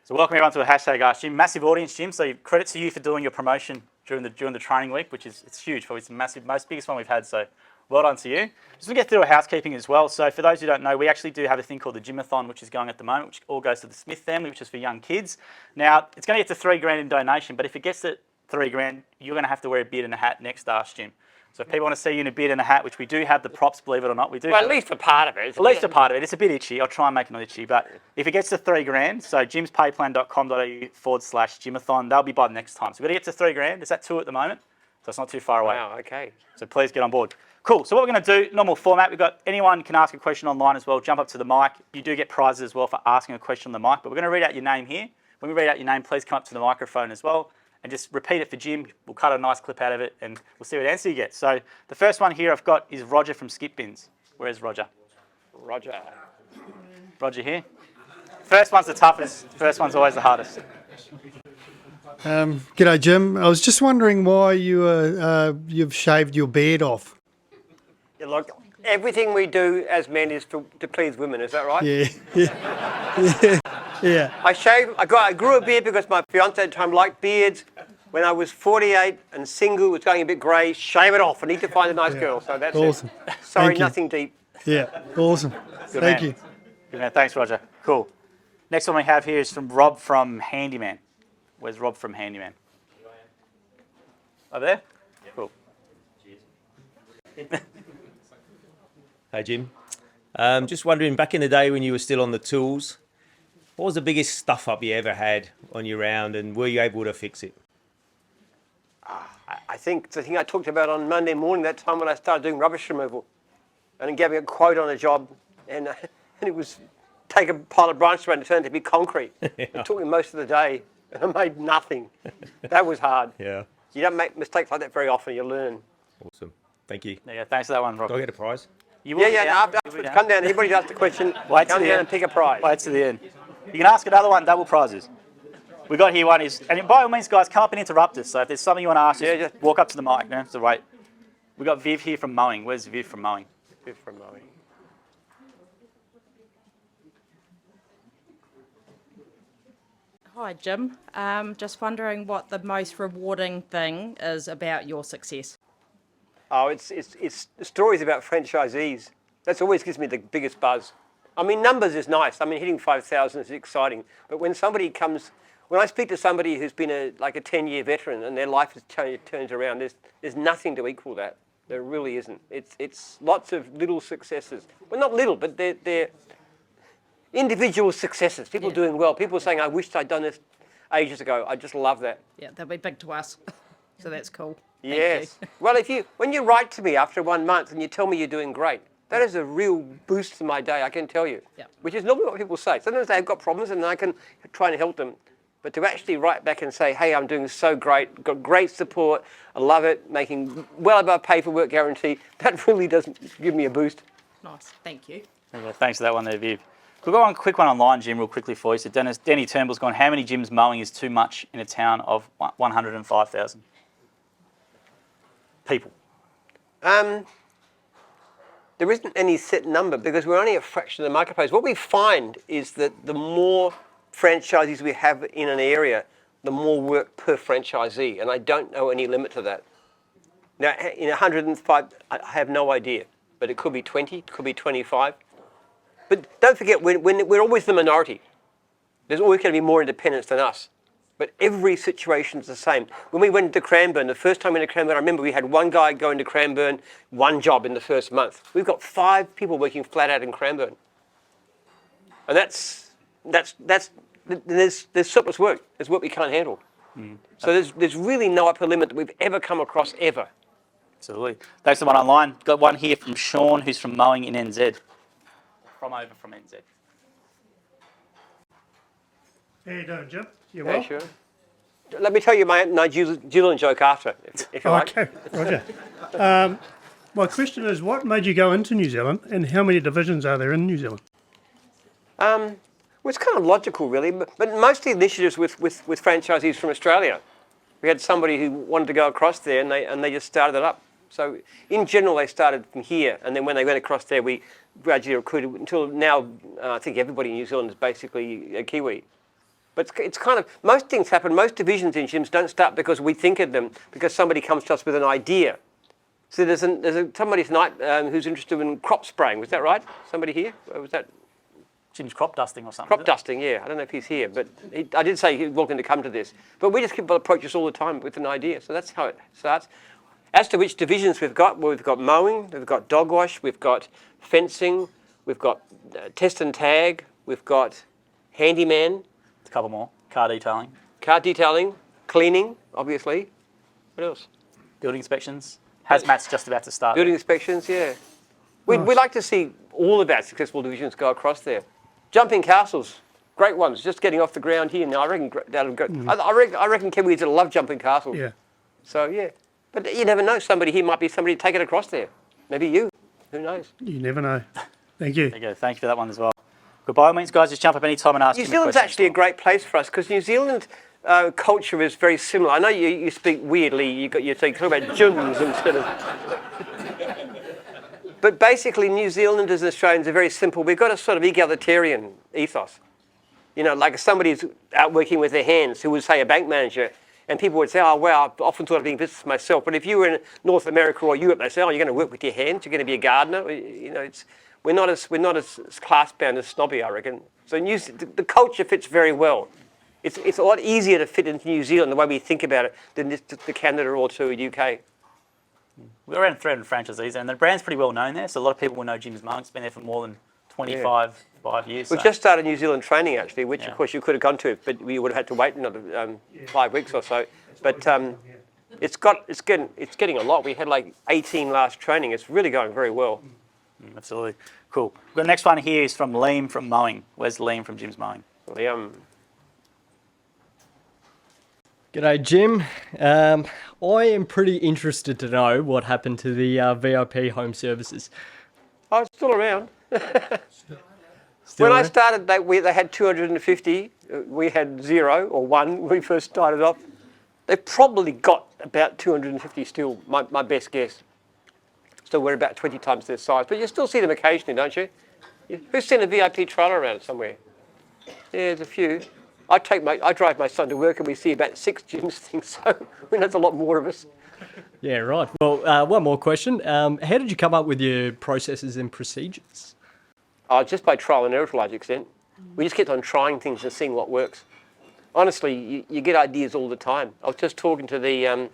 So welcome everyone to a hashtag AskJIM. Massive audience, Jim. So credit to you for doing your promotion during the training week, which is huge. Probably it's the massive, most biggest one we've had. So well done to you. Just to get through a housekeeping as well. So for those who don't know, we actually do have a thing called the Gymathon, which is going at the moment, which all goes to the Smith family, which is for young kids. Now it's going to get to $3,000 in donation, but if it gets to $3,000, you're going to have to wear a beard and a hat next AskJIM. So if people want to see you in a beard and a hat, which we do have the props, believe it or not, we do. Well, at least a part of it. At least a part of it. It's a bit itchy. I'll try and make it not itchy. But if it gets to $3,000, so jimspayplan.com.au/Gymathon, they'll be by the next time. So we've got to get to $3,000. It's at 2 at the moment, so it's not too far away. Wow, okay. So please get on board. Cool. So what we're going to do, normal format, we've got anyone can ask a question online as well. Jump up to the mic. You do get prizes as well for asking a question on the mic. But we're going to read out your name here. When we read out your name, please come up to the microphone as well. And just repeat it for Jim. We'll cut a nice clip out of it and we'll see what answer you get. So the first one here I've got is Roger from Skip Bins. Where's Roger? Roger. Roger here. First one's the toughest. First one's always the hardest. G'day, Jim. I was just wondering why you've shaved your beard off. Yeah, look, everything we do as men is to please women, is that right? Yeah. I grew a beard because my fiance at the time liked beards. When I was 48 and single, was going a bit grey, shave it off. I need to find a nice girl, so that's awesome. It. Sorry, Thank you. Nothing deep. Yeah, awesome. Thank you. Good man. Thanks, Roger. Cool. Next one we have here is from Rob from Handyman. Where's Rob from Handyman? Over there? Yeah. Cool. Cheers. Hey, Jim. Just wondering, back in the day when you were still on the tools, what was the biggest stuff-up you ever had on your round, and were you able to fix it? I think the thing I talked about on Monday morning, that time when I started doing rubbish removal, and it gave me a quote on a job, and it was take a pile of branch around and turn it to be concrete. Yeah. It took me most of the day, and I made nothing. That was hard. Yeah. You don't make mistakes like that very often. You learn. Awesome. Thank you. Yeah, thanks for that one, Rob. Do I get a prize? You will after come down. Everybody's asked a question. Come down and pick a prize. Wait to the end. You can ask another one, double prizes. We got here one is, and by all means, guys, come up and interrupt us. So if there's something you want to ask, just walk up to the mic. No, so wait. We got Viv here from Mowing. Where's Viv from Mowing? Viv from Mowing. Hi, Jim. Just wondering what the most rewarding thing is about your success. Oh, it's stories about franchisees. That always gives me the biggest buzz. I mean, numbers is nice. I mean, hitting 5,000 is exciting. But when I speak to somebody who's been a 10-year veteran and their life has turned around, there's nothing to equal that. There really isn't. It's lots of little successes. Well, not little, but they're individual successes. People doing well. People saying, I wished I'd done this ages ago. I just love that. Yeah, that'll be big to us. So that's cool. Yes. Well, when you write to me after 1 month and you tell me you're doing great, that is a real boost to my day, I can tell you. Yep. Which is normally what people say. Sometimes they've got problems and I can try and help them. But to actually write back and say, hey, I'm doing so great, got great support, I love it, making well above paperwork guarantee, that really doesn't give me a boost. Nice. Thank you. Okay, thanks for that one there, Viv. We've got one quick one online, Jim, real quickly for you. So Denny Turnbull's gone, how many gyms mowing is too much in a town of 105,000 people? There isn't any set number because we're only a fraction of the marketplace. What we find is that the more franchisees we have in an area, the more work per franchisee, and I don't know any limit to that. Now, in 105, I have no idea, but it could be 20, it could be 25. But don't forget, we're always the minority. There's always going to be more independents than us. But every situation is the same. When we went to Cranbourne, the first time we went to Cranbourne, I remember we had one guy going to Cranbourne, one job in the first month. We've got 5 people working flat out in Cranbourne. And there's surplus work. There's work we can't handle. So there's really no upper limit that we've ever come across, ever. Absolutely. Thanks for the one online. Got one here from Sean, who's from Mowing in NZ. From NZ. How you doing, Jim? You Yeah, well? sure. Let me tell you my Nigerian joke after, if you like. Okay, Roger. My question is, what made you go into New Zealand, and how many divisions are there in New Zealand? Well, it's kind of logical, really, but mostly initiatives with franchisees from Australia. We had somebody who wanted to go across there, and they just started it up. So in general, they started from here, and then when they went across there, we gradually recruited until now. I think everybody in New Zealand is basically a Kiwi. But it's kind of, most things happen, most divisions in gyms don't start because we think of them, because somebody comes to us with an idea. So there's somebody tonight who's interested in crop spraying. Was that right? Somebody here? Or was that Jim's crop dusting or something. crop dusting? Yeah, I don't know if he's here, but I did say he's welcome to come to this. But we just people approach us all the time with an idea. So that's how it starts. As to which divisions we've got, well, we've got mowing, we've got dog wash, we've got fencing, we've got test and tag, we've got handyman, A couple more. Car detailing. car detailing, cleaning, obviously. What else? Building inspections. Hazmat's just about to start. Building inspections, yeah. We like to see all of our successful divisions go across there. Jumping castles, great ones, just getting off the ground here now. I reckon that'll go. I reckon Kiwis will love jumping castles. Yeah. So yeah, but you never know. Somebody here might be somebody to take it across there. Maybe you. Who knows? You never know. Thank you. There you go. Thank you for that one as well. Good. By all means, guys, just jump up any time and ask New him a Zealand's question. actually a great place for us because New Zealand culture is very similar. I know you speak weirdly. You talk about gyms instead of. But basically, New Zealanders and Australians are very simple. We've got a sort of egalitarian ethos. You know, like if somebody's out working with their hands, who would say a bank manager, and people would say, oh, well, I've often thought of being business myself. But if you were in North America or Europe, they say, oh, you're going to work with your hands, you're going to be a gardener. You know, we're not as class-bound as snobby, I reckon. So the culture fits very well. It's a lot easier to fit into New Zealand the way we think about it than to Canada or to UK. We're around 300 franchisees, and the brand's pretty well known there, so a lot of people will know Jim's Mug. It's been there for more than 25 years. We've just started New Zealand training, actually, which, of course, you could have gone to, but we would have had to wait another 5 weeks or so. But it's getting a lot. We had like 18 last training. It's really going very well. Absolutely. Cool. The next one here is from Liam from Mowing. Where's Liam from Jim's Mowing? G'day, Jim. I am pretty interested to know what happened to the VIP home services. Oh, it's still around. Still When I there? started, they had 250. We had 0 or 1 when we first started off. They've probably got about 250 still, my best guess. So we're about 20 times their size. But you still see them occasionally, don't you? Who's seen a VIP trailer around somewhere? Yeah, there's a few. I drive my son to work and we see about 6 gyms things, so I mean, that's a lot more of us. Yeah, right. Well, one more question. How did you come up with your processes and procedures? Just by trial and error to a large extent. We just kept on trying things and seeing what works. Honestly, you get ideas all the time. I was just talking to the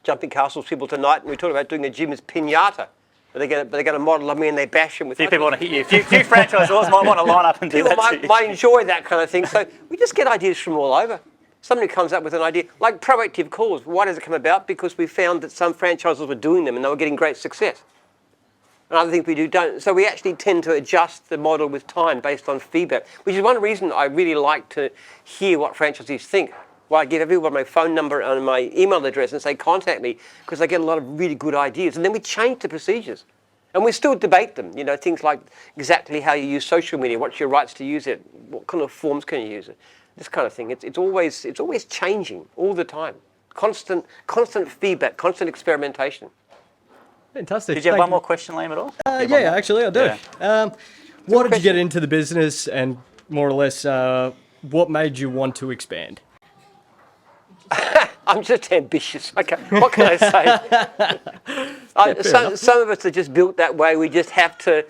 Jumping Castles people tonight, and we talked about doing a gym as pinata. They're going to model of me and they bash them with. A few people want to hit you. A few franchisors might want to line up and do People that. might enjoy that kind of thing. So we just get ideas from all over. Somebody comes up with an idea, like proactive calls. Why does it come about? Because we found that some franchisors were doing them and they were getting great success. And other things we do don't. So we actually tend to adjust the model with time based on feedback, which is one reason I really like to hear what franchisees think. Well, I give everyone my phone number and my email address and say, contact me, because I get a lot of really good ideas. And then we change the procedures. And we still debate them, you know, things like exactly how you use social media, what's your rights to use it, what kind of forms can you use it, this kind of thing. It's always changing all the time. Constant feedback, constant experimentation. Fantastic. Did you have Thank one more question, Liam, at all? Yeah, actually, I do. Yeah. Why did you get into the business, and more or less, what made you want to expand? I'm just ambitious. Okay, what can I say? Some of us are just built that way. We just have to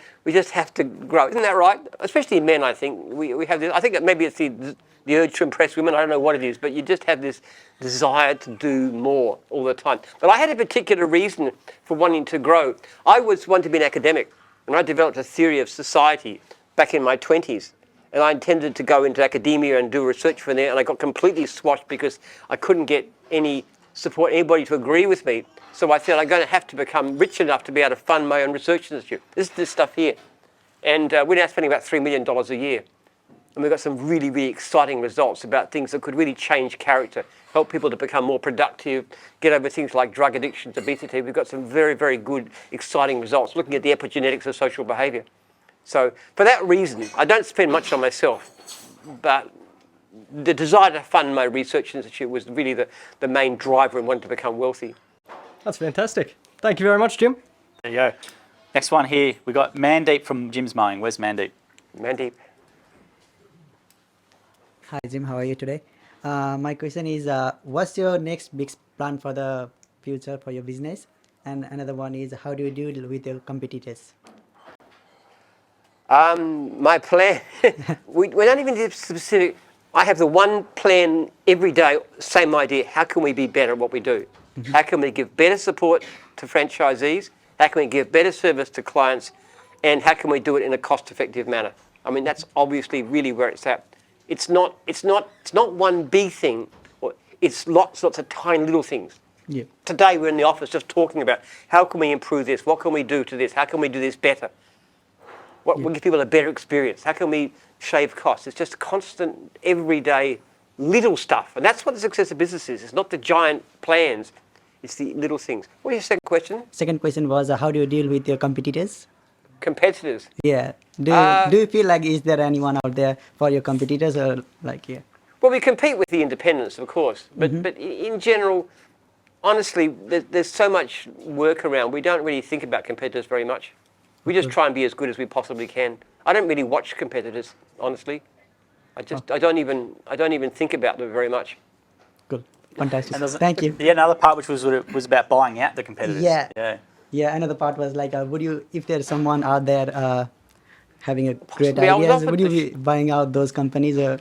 grow. Isn't that right? Especially men, I think. We have this. I think that maybe it's the urge to impress women. I don't know what it is, but you just have this desire to do more all the time. But I had a particular reason for wanting to grow. I wanted to be an academic, and I developed a theory of society back in my 20s. And I intended to go into academia and do research from there, and I got completely squashed because I couldn't get any support, anybody to agree with me. So I said, I'm going to have to become rich enough to be able to fund my own research institute. This is this stuff here. And we're now spending about $3 million a year. And we've got some really, really exciting results about things that could really change character, help people to become more productive, get over things like drug addictions, obesity. We've got some very, very good, exciting results looking at the epigenetics of social behaviour. So for that reason, I don't spend much on myself, but the desire to fund my research institute was really the main driver in wanting to become wealthy. That's fantastic. Thank you very much, Jim. There you go. Next one here, we got Mandeep from Jim's Mowing. Where's Mandeep? Mandeep. Hi Jim, how are you today? My question is, what's your next big plan for the future for your business? And another one is, how do you deal with your competitors? My plan, we don't even give specific. I have the one plan every day, same idea. How can we be better at what we do? How can we give better support to franchisees? How can we give better service to clients? And how can we do it in a cost-effective manner? I mean, that's obviously really where it's at. It's not one big thing. It's lots of tiny little things. Yeah. Today we're in the office just talking about how can we improve this? What can we do to this? How can we do this better? What will give people a better experience? How can we shave costs? It's just constant, everyday, little stuff. And that's what the success of business is. It's not the giant plans. It's the little things. What was your second question? Second question was, how do you deal with your competitors? Competitors. Yeah. Do you feel like, is there anyone out there for your competitors, or like, yeah? Well, we compete with the independents, of course. But in general, honestly, there's so much work around. We don't really think about competitors very much. We just try and be as good as we possibly can. I don't really watch competitors, honestly. I don't even think about them very much. Cool. Fantastic. And there's Thank you. Yeah, another part which was about buying out the competitors. Yeah. Yeah. Yeah, another part was like, would you, if there's someone out there having a great Possibly. I was ideas, offered would you the be buying out those companies? Or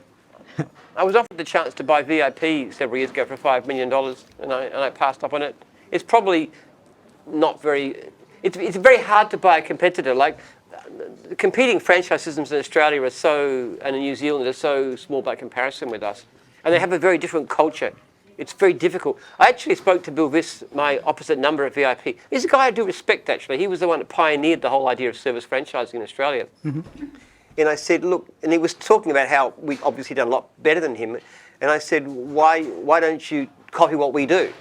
I was offered the chance to buy VIP several years ago for $5 million, and I passed up on it. It's probably not very. It's very hard to buy a competitor. Like, competing franchise systems in Australia are so, and in New Zealand are so small by comparison with us, and they have a very different culture. It's very difficult. I actually spoke to Bill Viss, my opposite number at VIP. He's a guy I do respect, actually. He was the one that pioneered the whole idea of service franchising in Australia. And I said, look, and he was talking about how we obviously done a lot better than him. And I said, why don't you copy what we do?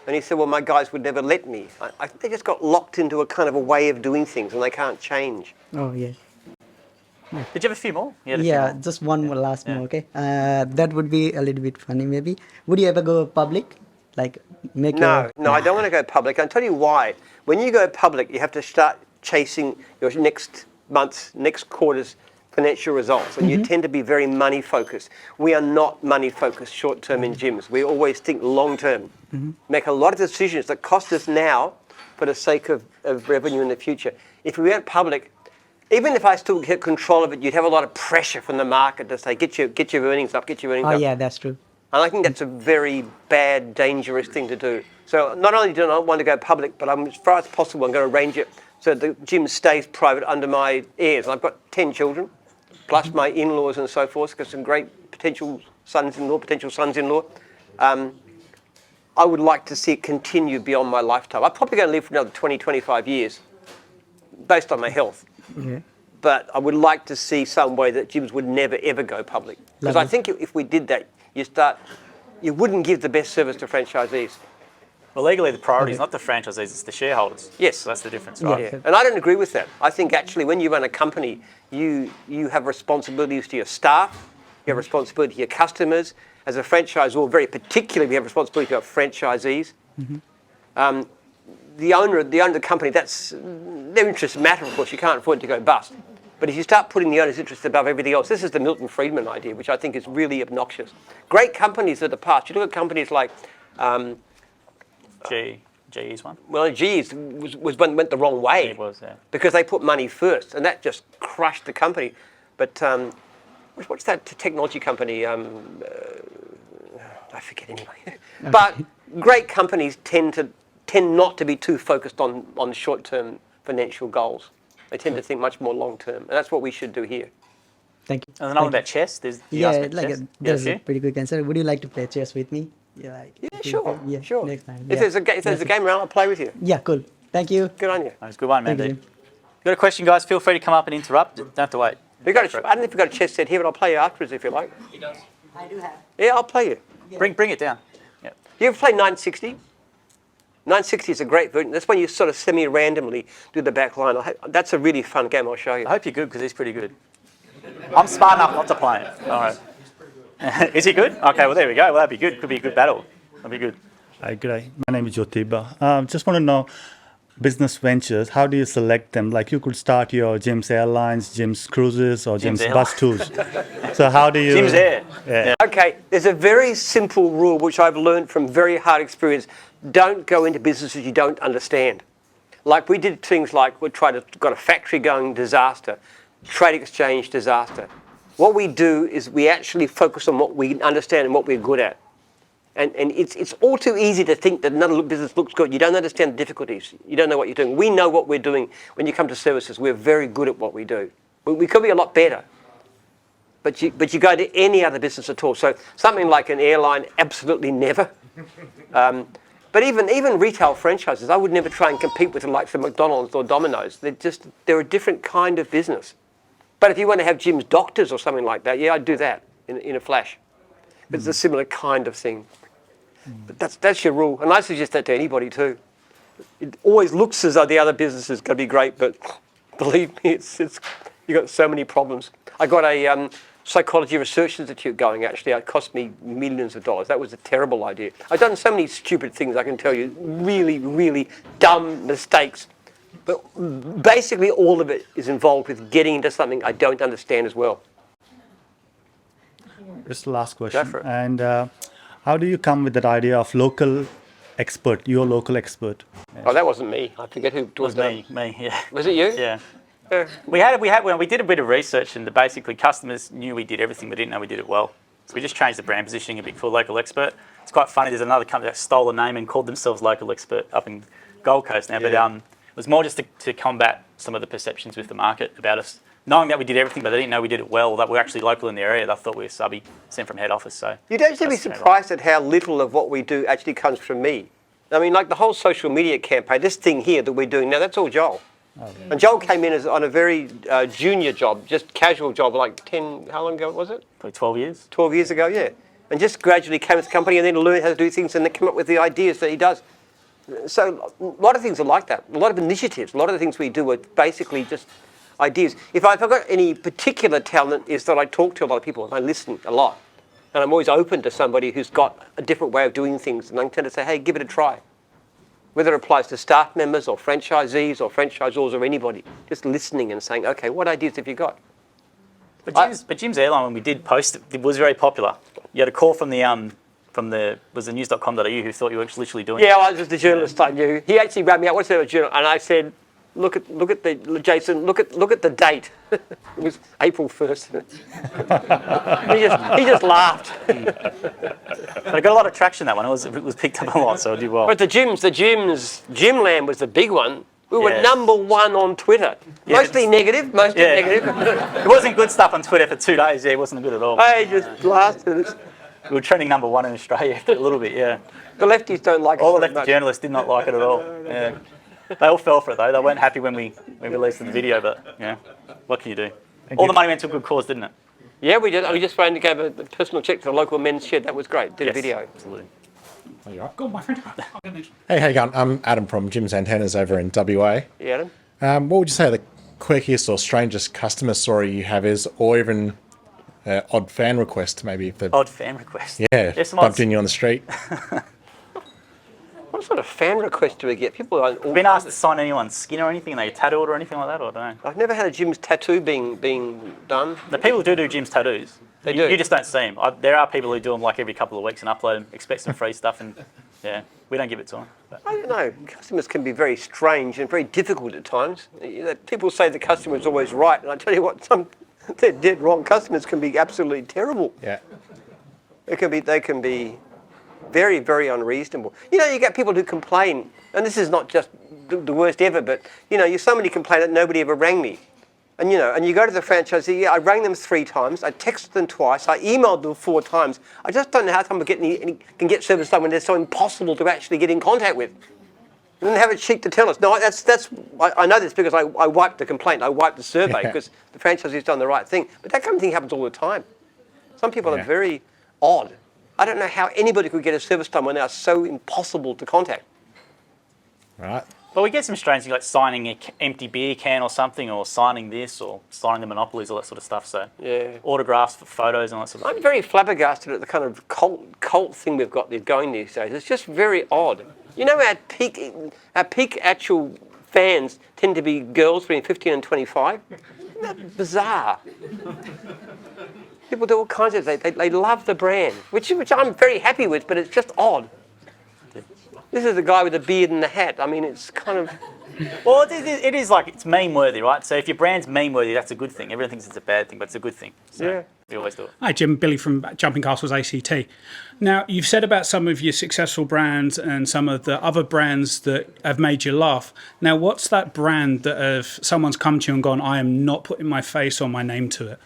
And he said, well, my guys would never let me. I think they just got locked into a kind of a way of doing things, and they can't change. oh yeah. Did you have a few more? You had a few Yeah, more. just one more last more, okay? That would be a little bit funny, maybe. Would you ever go public? Like, make No, I don't want to go public. I'll tell you why. When you go public, you have to start chasing your next month's, next quarter's financial results, and you tend to be very money focused. We are not money focused short term in gyms. We always think long term. Make a lot of decisions that cost us now for the sake of revenue in the future. If we went public, even if I still get control of it, you'd have a lot of pressure from the market to say, get your earnings up, get your earnings Oh up. yeah, that's true. And I think that's a very bad, dangerous thing to do. So not only do I not want to go public, but as far as possible, I'm going to arrange it so the gym stays private under my heirs. I've got 10 children, plus my in-laws and so forth, got some great potential sons-in-law. I would like to see it continue beyond my lifetime. I'm probably going to live for another 20, 25 years, based on my health. Yeah. But I would like to see some way that gyms would never, ever go public. Because I think if we did that, you wouldn't give the best service to franchisees. Well, legally, the priority is not the franchisees, it's the shareholders. Yes. So that's the difference, right? Yeah. Yeah. And I don't agree with that. I think actually when you run a company, you have responsibilities to your staff, you have responsibility to your customers. As a franchisor, very particularly, we have responsibility to our franchisees. The owner of the company, their interests matter, of course. You can't afford it to go bust. But if you start putting the owner's interests above everything else, this is the Milton Friedman idea, which I think is really obnoxious. Great companies of the past, you look at companies like, GE's one. well, GE's was when it went the wrong way. It was, yeah. Because they put money first, and that just crushed the company. But what's that technology company? I forget anyway. But great companies tend not to be too focused on short-term financial goals. They tend to think much more long-term, and that's what we should do here. Thank you. And another one about chess. You Yeah, asked about like chess. that's a pretty good answer. Would you like to play chess with me? Yeah, like, Yeah, sure. Yeah, Sure. next time. If there's a game around, I'll play with you. Yeah, cool. Thank you. Good on you. That was a good one, man. Thank you. If you've got a question, guys, feel free to come up and interrupt. Don't have to wait. I don't know if you've got a chess set here, but I'll play you afterwards if you like. I do have. Yeah, I'll play you. Bring it down. Yep. You ever play 960? 960 is a great version. That's when you sort of semi-randomly do the back line. That's a really fun game. I'll show you. I hope you're good because he's pretty good. I'm smart enough not to play it. All right. Is he good? Okay, well, there we go. Well, that'd be good. Could be a good battle. That'd be good. Hi, g'day. My name is Yotiba. Just want to know business ventures, how do you select them? Like you could start your Jim's Airlines, Jim's Cruises, or Jim's Bus Tours. So how do you? Jim's Air. Yeah. Okay, there's a very simple rule which I've learned from very hard experience. Don't go into businesses you don't understand. Like we did things like got a factory going, disaster. Trade exchange, disaster. What we do is we actually focus on what we understand and what we're good at. And it's all too easy to think that another business looks good. You don't understand the difficulties. You don't know what you're doing. We know what we're doing. When you come to services, we're very good at what we do. We could be a lot better. But you go to any other business at all. So something like an airline, absolutely never. But even retail franchises, I would never try and compete with the likes of McDonald's or Domino's. They're a different kind of business. But if you want to have Jim's Doctors or something like that, yeah, I'd do that in a flash. But it's a similar kind of thing. But that's your rule, and I suggest that to anybody too. It always looks as though the other business is going to be great, but believe me, it's you got so many problems. I got a psychology research institute going. Actually, it cost me millions of dollars. That was a terrible idea. I've done so many stupid things. I can tell you, really, really dumb mistakes. But basically, all of it is involved with getting into something I don't understand as well. Just the last question. Go for it. And how do you come with that idea of local expert, your local expert? Oh, that wasn't me. I forget who It was me, yeah. Was it you? Yeah. We did a bit of research, and basically customers knew we did everything, but didn't know we did it well. So we just changed the brand positioning a bit for local expert. It's quite funny. There's another company that stole the name and called themselves Local Expert up in Gold Coast now. Yeah. But it was more just to combat some of the perceptions with the market about us, knowing that we did everything, but they didn't know we did it well, that we're actually local in the area. They thought we were subby, sent from head office. So You'd actually be that's the surprised at how little of what we do actually comes from me. I mean, like the whole social media campaign, this thing here that we're doing now, that's all Joel. And Joel came in on a very junior job, just casual job, like how long ago was it? probably 12 years. 12 years ago, yeah. And just gradually came to the company and then learned how to do things and then come up with the ideas that he does. So a lot of things are like that. A lot of initiatives, a lot of the things we do are basically just ideas. If I've got any particular talent is that I talk to a lot of people and I listen a lot. And I'm always open to somebody who's got a different way of doing things. And I tend to say, hey, give it a try. Whether it applies to staff members or franchisees or franchisors or anybody, just listening and saying, okay, what ideas have you got? But Jim's Airline, when we did post it, was very popular. You had a call from the news.com.au who thought you were literally doing it. Yeah, I was just the journalist I knew. He actually rang me out, what's the journal? And I said, look at Jason, look at the date. It was April 1st. he just laughed. But it got a lot of traction, that one. It was picked up a lot, so it did well. But Gymland was the big one. We were Yes. #1 on Twitter. Yeah, Mostly negative, negative. It wasn't good stuff on Twitter for 2 days. Yeah, it wasn't good at all. I just blasted it. We were trending #1 in Australia for a little bit, yeah. The lefties don't like it All the so left much. journalists did not like it at all. Yeah. They all fell for it though. They weren't happy when we released the video, but yeah, what can you do? All the money went to a good cause, didn't it? Yeah, we did. We just phoned to give a personal check to the local men's shed. That was great. Did a Yes, video. Absolutely. Go on, my friend. Hey, how you going? I'm Adam from Jim's Antennas over in WA. Yeah, Adam? What would you say the quickest or strangest customer story you have is, or even odd fan request, maybe? If Odd fan request. yeah, Yes, some bumped odds. in you on the street. What sort of fan request do we get? People are all Been asked to sign anyone's skin or anything, they tattooed or anything like that, or I don't know. I've never had a Jim's tattoo being done. The people who do Jim's tattoos, They you do. just don't see them. There are people who do them like every couple of weeks and upload them, expect some free stuff, and yeah, we don't give it to them. But I don't know. Customers can be very strange and very difficult at times. You know, people say the customer is always right, and I tell you what, they're dead wrong. Customers can be absolutely terrible. Yeah. They can be very, very unreasonable. You know, you get people who complain, and this is not just the worst ever, but you know, somebody complained that nobody ever rang me. And you know, and you go to the franchisee, yeah, I rang them 3 times, I texted them twice, I emailed them 4 times. I just don't know how someone can get service done when they're so impossible to actually get in contact with. And then have a cheek to tell us. No, I know this because I wiped the complaint, I wiped the survey because the franchisee's done the right thing. But that kind of thing happens all the time. Some people are very odd. I don't know how anybody could get a service done when they are so impossible to contact. Right. we get some strange things like signing an empty beer can or something, or signing this, or signing the monopolies, all that sort of stuff. So Yeah. autographs for photos and all that sort of stuff. I'm very flabbergasted at the kind of cult thing we've got going these days. It's just very odd. You know, our peak actual fans tend to be girls between 15 and 25. Isn't that bizarre? People do all kinds of things. They love the brand, which I'm very happy with, but it's just odd. This is the guy with the beard and the hat. I mean, it's kind of... Well, it is like, it's meme worthy, right? So if your brand's meme worthy, that's a good thing. Everyone thinks it's a bad thing, but it's a good thing. So Yeah. we always do it. Hi, Jim. Billy from Jumping Castles ACT. Now, you've said about some of your successful brands and some of the other brands that have made you laugh. Now, what's that brand that if someone's come to you and gone, I am not putting my face or my name to it?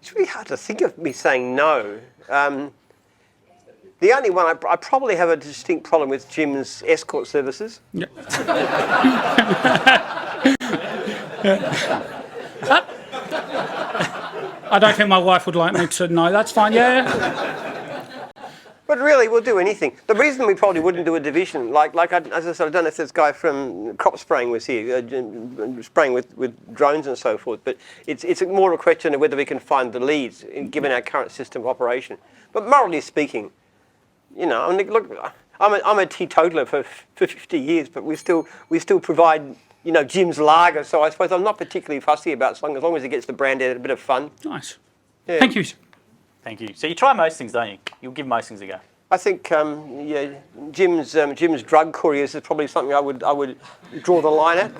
It's really hard to think of me saying no. The only one, I probably have a distinct problem with Jim's escort services. Yeah. I don't think my wife would like me to know. That's fine, yeah. But really, we'll do anything. The reason we probably wouldn't do a division, as I said, I don't know if this guy from crop spraying was here, spraying with drones and so forth, but it's more a question of whether we can find the leads, given our current system of operation. But morally speaking, you know, I mean, look, I'm a teetotaler for 50 years, but we still provide, you know, Jim's lager. So I suppose I'm not particularly fussy about as long as it gets the brand out a bit of fun. Nice. Yeah. Thank you. Thank you. So you try most things, don't you? You'll give most things a go. I think yeah, Jim's drug couriers is probably something I would draw the line at.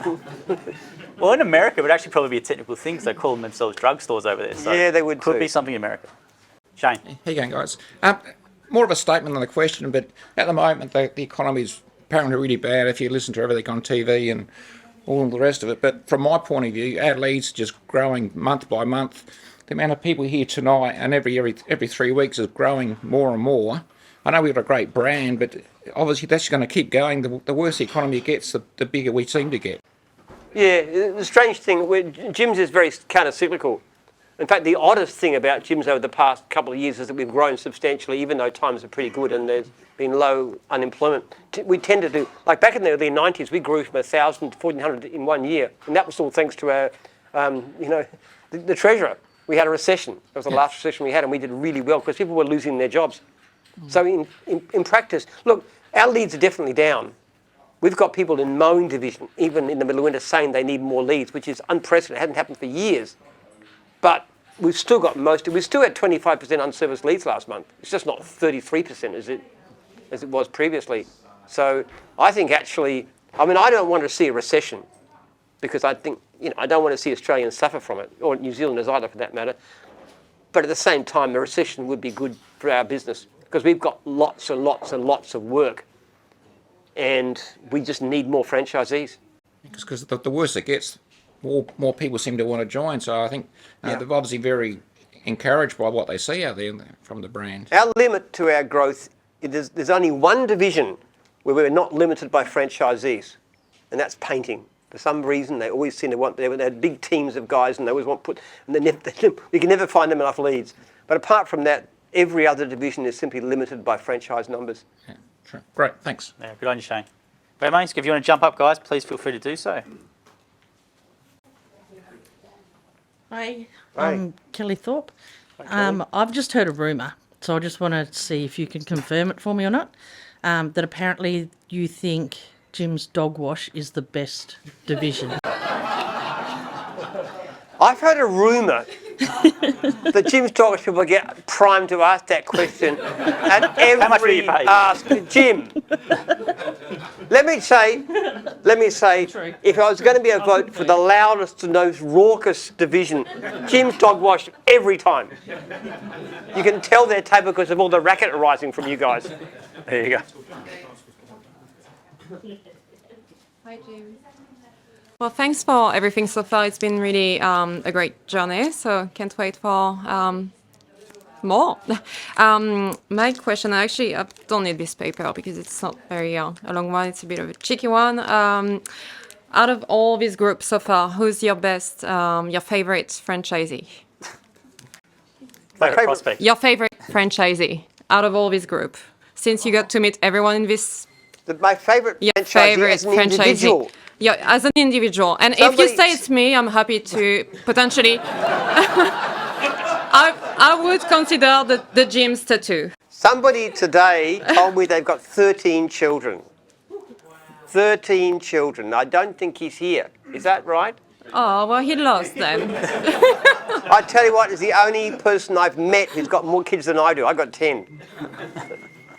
Well, in America, it would actually probably be a technical thing, because they call themselves drugstores over there. So Yeah, they would Could too. be something in America. Shane. How you going, guys? More of a statement than a question, but at the moment the economy is apparently really bad if you listen to everything on TV and all the rest of it. But from my point of view, our leads are just growing month by month. The amount of people here tonight and every 3 weeks is growing more and more. I know we've got a great brand, but obviously that's going to keep going. The worse the economy gets, the bigger we seem to get. Yeah, the strange thing, Jim's is very counter-cyclical. In fact, the oddest thing about Jim's over the past couple of years is that we've grown substantially, even though times are pretty good and there's been low unemployment. We tend to do, like back in the early 90s, we grew from 1,000 to 1,400 in 1 year. And that was all thanks to our, you know, the treasurer. We had a recession. That was the last recession we had, and we did really well because people were losing their jobs. So in practice, look, our leads are definitely down. We've got people in mowing division, even in the middle of winter, saying they need more leads, which is unprecedented. It hadn't happened for years. But we've still got we still had 25% unserviced leads last month. It's just not 33% as it was previously. So I think actually, I mean, I don't want to see a recession because I think, you know, I don't want to see Australians suffer from it, or New Zealanders either for that matter. But at the same time, a recession would be good for our business because we've got lots and lots and lots of work and we just need more franchisees. Because the worse it gets, more people seem to want to join. So I think they're obviously very encouraged by what they see out there from the brand. Our limit to our growth, there's only one division where we're not limited by franchisees, and that's painting. For some reason, they always seem to want, they had big teams of guys and they always want we can never find them enough leads. But apart from that, every other division is simply limited by franchise numbers. Yeah, sure. Great, thanks. Yeah, good on you, Shane. Well, mates, if you want to jump up, guys, please feel free to do so. Hi, I'm Kelly Thorpe. I've just heard a rumour, so I just want to see if you can confirm it for me or not, that apparently you think Jim's Dog Wash is the best division. I've heard a rumour that Jim's Dog Wash people get primed to ask that question at every How much were you paid? Ask Jim. Let me say, if I was going to be a vote for the loudest and most raucous division, Jim's Dog Wash every time. You can tell their table because of all the racket arising from you guys. There you go. Hi, Jim. Well, thanks for everything so far. It's been really a great journey, so can't wait for more. My question, actually, I don't need this paper because it's not very a long one. It's a bit of a tricky one. Out of all these groups so far, who's your best, your favorite franchisee? Favorite prospect. Your favorite franchisee out of all this group, since you got to meet everyone in this. My favourite franchisee as an individual. Yeah, as an individual. And if you say it's me, I'm happy to potentially. I would consider the Jim's tattoo. Somebody today told me they've got 13 children. 13 children. I don't think he's here. Is that right? Oh, well, he lost them. I tell you what, he's the only person I've met who's got more kids than I do. I got 10.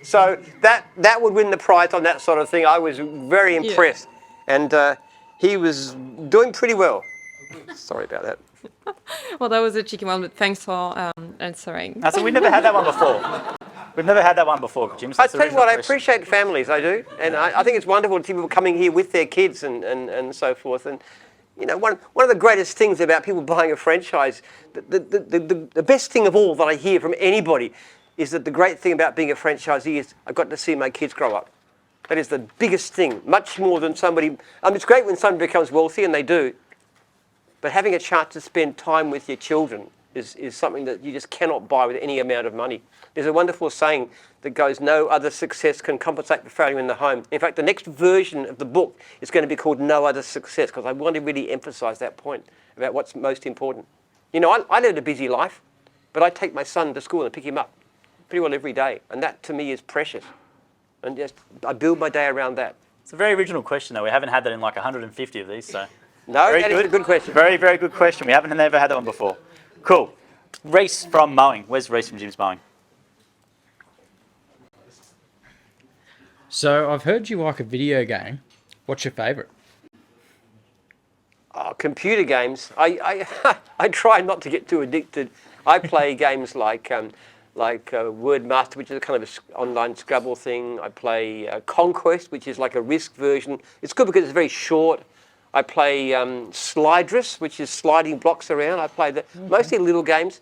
So that would win the prize on that sort of thing. I was very impressed. And he was doing pretty well. Sorry about that. Well, that was a cheeky one, but thanks for answering. So we've never had that one before. We've never had that one before, Jim. So I tell you what, I appreciate families, I do. And I think it's wonderful to see people coming here with their kids and so forth. And, you know, one of the greatest things about people buying a franchise, the best thing of all that I hear from anybody is that the great thing about being a franchisee is I got to see my kids grow up. That is the biggest thing, much more than somebody. It's great when somebody becomes wealthy, and they do. But having a chance to spend time with your children is something that you just cannot buy with any amount of money. There's a wonderful saying that goes, no other success can compensate for failure in the home. In fact, the next version of the book is going to be called No Other Success, because I want to really emphasize that point about what's most important. You know, I led a busy life, but I take my son to school and pick him up pretty well every day. And that to me is precious. And just, I build my day around that. It's a very original question, though. We haven't had that in like 150 of these, so. No, that is a good question. Very, very good question. We haven't never had that one before. Cool. Reese from Mowing. Where's Reese from Jim's Mowing? So I've heard you like a video game. What's your favourite? Computer games. I try not to get too addicted. I play games like Wordmaster, which is a kind of an online Scrabble thing. I play Conquest, which is like a Risk version. It's good because it's very short. I play Slidress, which is sliding blocks around. I play that, mostly little games.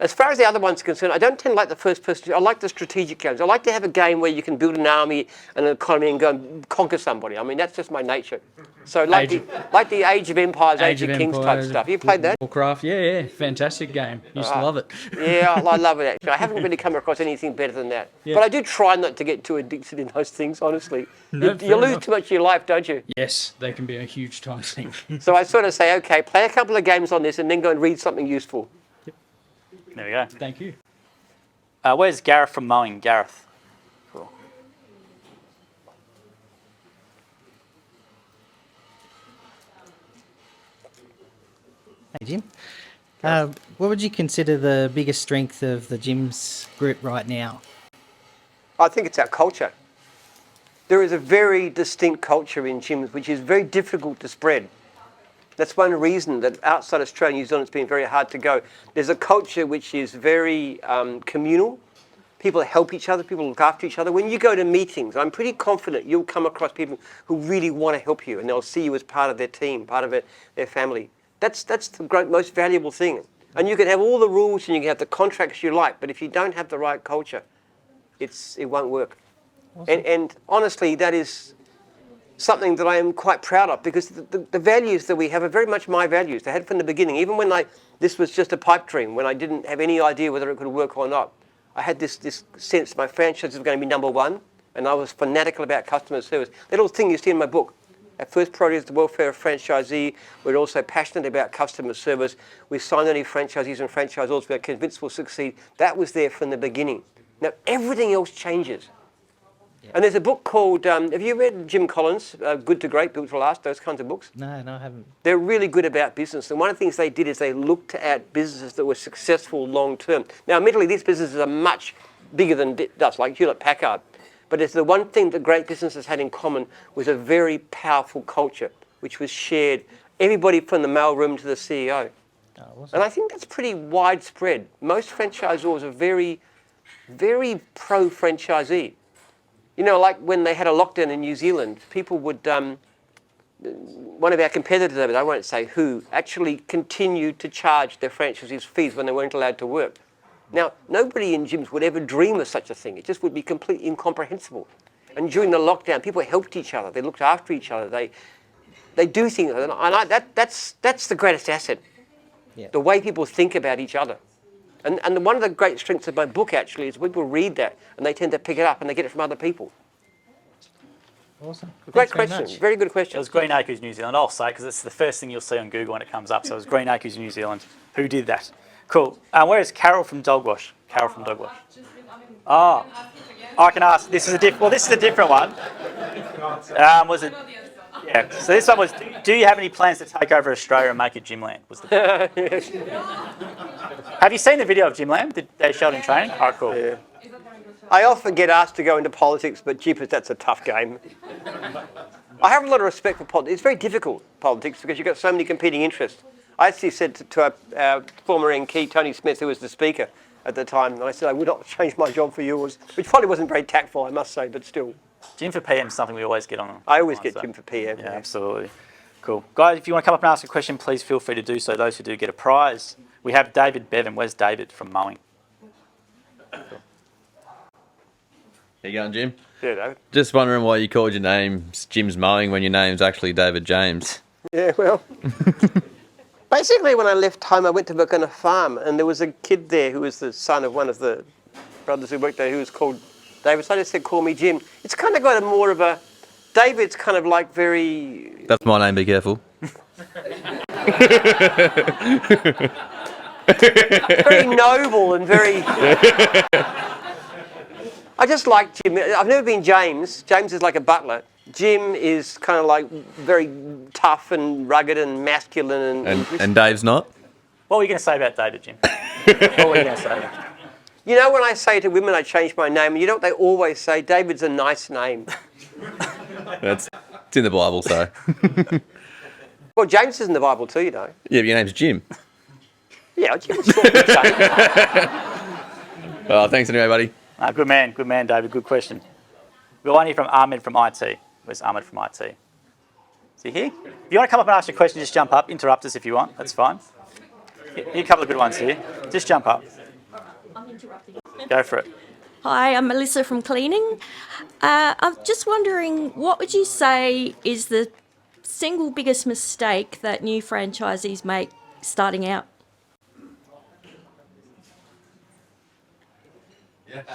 As far as the other ones are concerned, I don't tend to like the first person. I like the strategic games. I like to have a game where you can build an army and an economy and go and conquer somebody. I mean, that's just my nature. So like the Age of Empires, Age of Kings type stuff. You played that? Warcraft, yeah. Fantastic game. Used to love it. Yeah, I love it actually. I haven't really come across anything better than that. Yeah. But I do try not to get too addicted in those things, honestly. No, you lose too much of your life, don't you? Yes, they can be a huge time sink. So I sort of say, okay, play a couple of games on this and then go and read something useful. There we go. Thank you. Where's Gareth from Mowing? Gareth. Cool. Hey, Jim. What would you consider the biggest strength of the Jim's group right now? I think it's our culture. There is a very distinct culture in gyms which is very difficult to spread. That's one reason that outside Australia and New Zealand it's been very hard to go. There's a culture which is very communal. People help each other, people look after each other. When you go to meetings, I'm pretty confident you'll come across people who really want to help you and they'll see you as part of their team, part of their family. That's the most valuable thing. And you can have all the rules and you can have the contracts you like, but if you don't have the right culture, it won't work. Awesome. And honestly, that is something that I am quite proud of because the values that we have are very much my values. They had from the beginning. Even when this was just a pipe dream, when I didn't have any idea whether it could work or not, I had this sense my franchise was going to be number one, and I was fanatical about customer service. That little thing you see in my book. Our first priority is the welfare of franchisee. We're also passionate about customer service. We signed only franchisees and franchisors we are convinced will succeed. That was there from the beginning. Now everything else changes. And there's a book called, have you read Jim Collins, Good to Great, Built to Last, those kinds of books? No, I haven't. They're really good about business. And one of the things they did is they looked at businesses that were successful long term. Now, admittedly, these businesses are much bigger than us, like Hewlett-Packard. But it's the one thing that great businesses had in common was a very powerful culture, which was shared, everybody from the mailroom to the CEO. Oh, awesome. And I think that's pretty widespread. Most franchisors are very, very pro-franchisee. You know, like when they had a lockdown in New Zealand, people would, one of our competitors over there, I won't say who, actually continued to charge their franchisees fees when they weren't allowed to work. Now, nobody in gyms would ever dream of such a thing. It just would be completely incomprehensible. And during the lockdown, people helped each other. They looked after each other. They do things. And that's the greatest asset, the way people think about each other. And one of the great strengths of my book, actually, is people read that and they tend to pick it up and they get it from other people. Awesome. Great question. Very good question. It was Green Acres, New Zealand, I'll say, because it's the first thing you'll see on Google when it comes up. So it was Green Acres, New Zealand. Who did that? Cool. Where is Carol from Dogwash? Carol from Dogwash. Oh, I can ask. This is a different one. Was it? Yeah. So this one was. Do you have any plans to take over Australia and make it Gymland? Was the. Have you seen the video of Gymland? Did they show it in training? Oh, cool. Yeah. I often get asked to go into politics, but jeepers, that's a tough game. I have a lot of respect for politics. It's very difficult, politics, because you've got so many competing interests. I actually said to our former NK, Tony Smith, who was the speaker at the time, and I said I would not change my job for yours, which probably wasn't very tactful, I must say, but still. Gym for PM is something we always get on. I always get Gym for PM. Yeah, absolutely. Cool. Guys, if you want to come up and ask a question, please feel free to do so. Those who do get a prize. We have David Bevan. Where's David from mowing? How you going, Jim? Yeah, David. Just wondering why you called your name Jim's Mowing when your name's actually David James. Yeah, well, basically when I left home, I went to work on a farm, and there was a kid there who was the son of one of the brothers who worked there who was called David. So I just said, call me Jim. It's kind of got a more of a, David's kind of like very... That's my name, be careful. Very noble and very... I just like Jim. I've never been James. James is like a butler. Jim is kind of like very tough and rugged and masculine. And Dave's not? What were you going to say about David, Jim? What were you going to say? You know, when I say to women I changed my name, you know what they always say? David's a nice name. It's in the Bible, so. Well, James is in the Bible too, you know. Yeah, but your name's Jim. Yeah, Jim was short and James. Well, thanks anyway, buddy. Good man, David. Good question. We've got one here from Ahmed from IT. Where's Ahmed from IT? Is he here? If you want to come up and ask a question, just jump up. Interrupt us if you want. That's fine. Here a couple of good ones here. Just jump up. I'm interrupting. Go for it. Hi, I'm Melissa from Cleaning. I'm just wondering, what would you say is the single biggest mistake that new franchisees make starting out?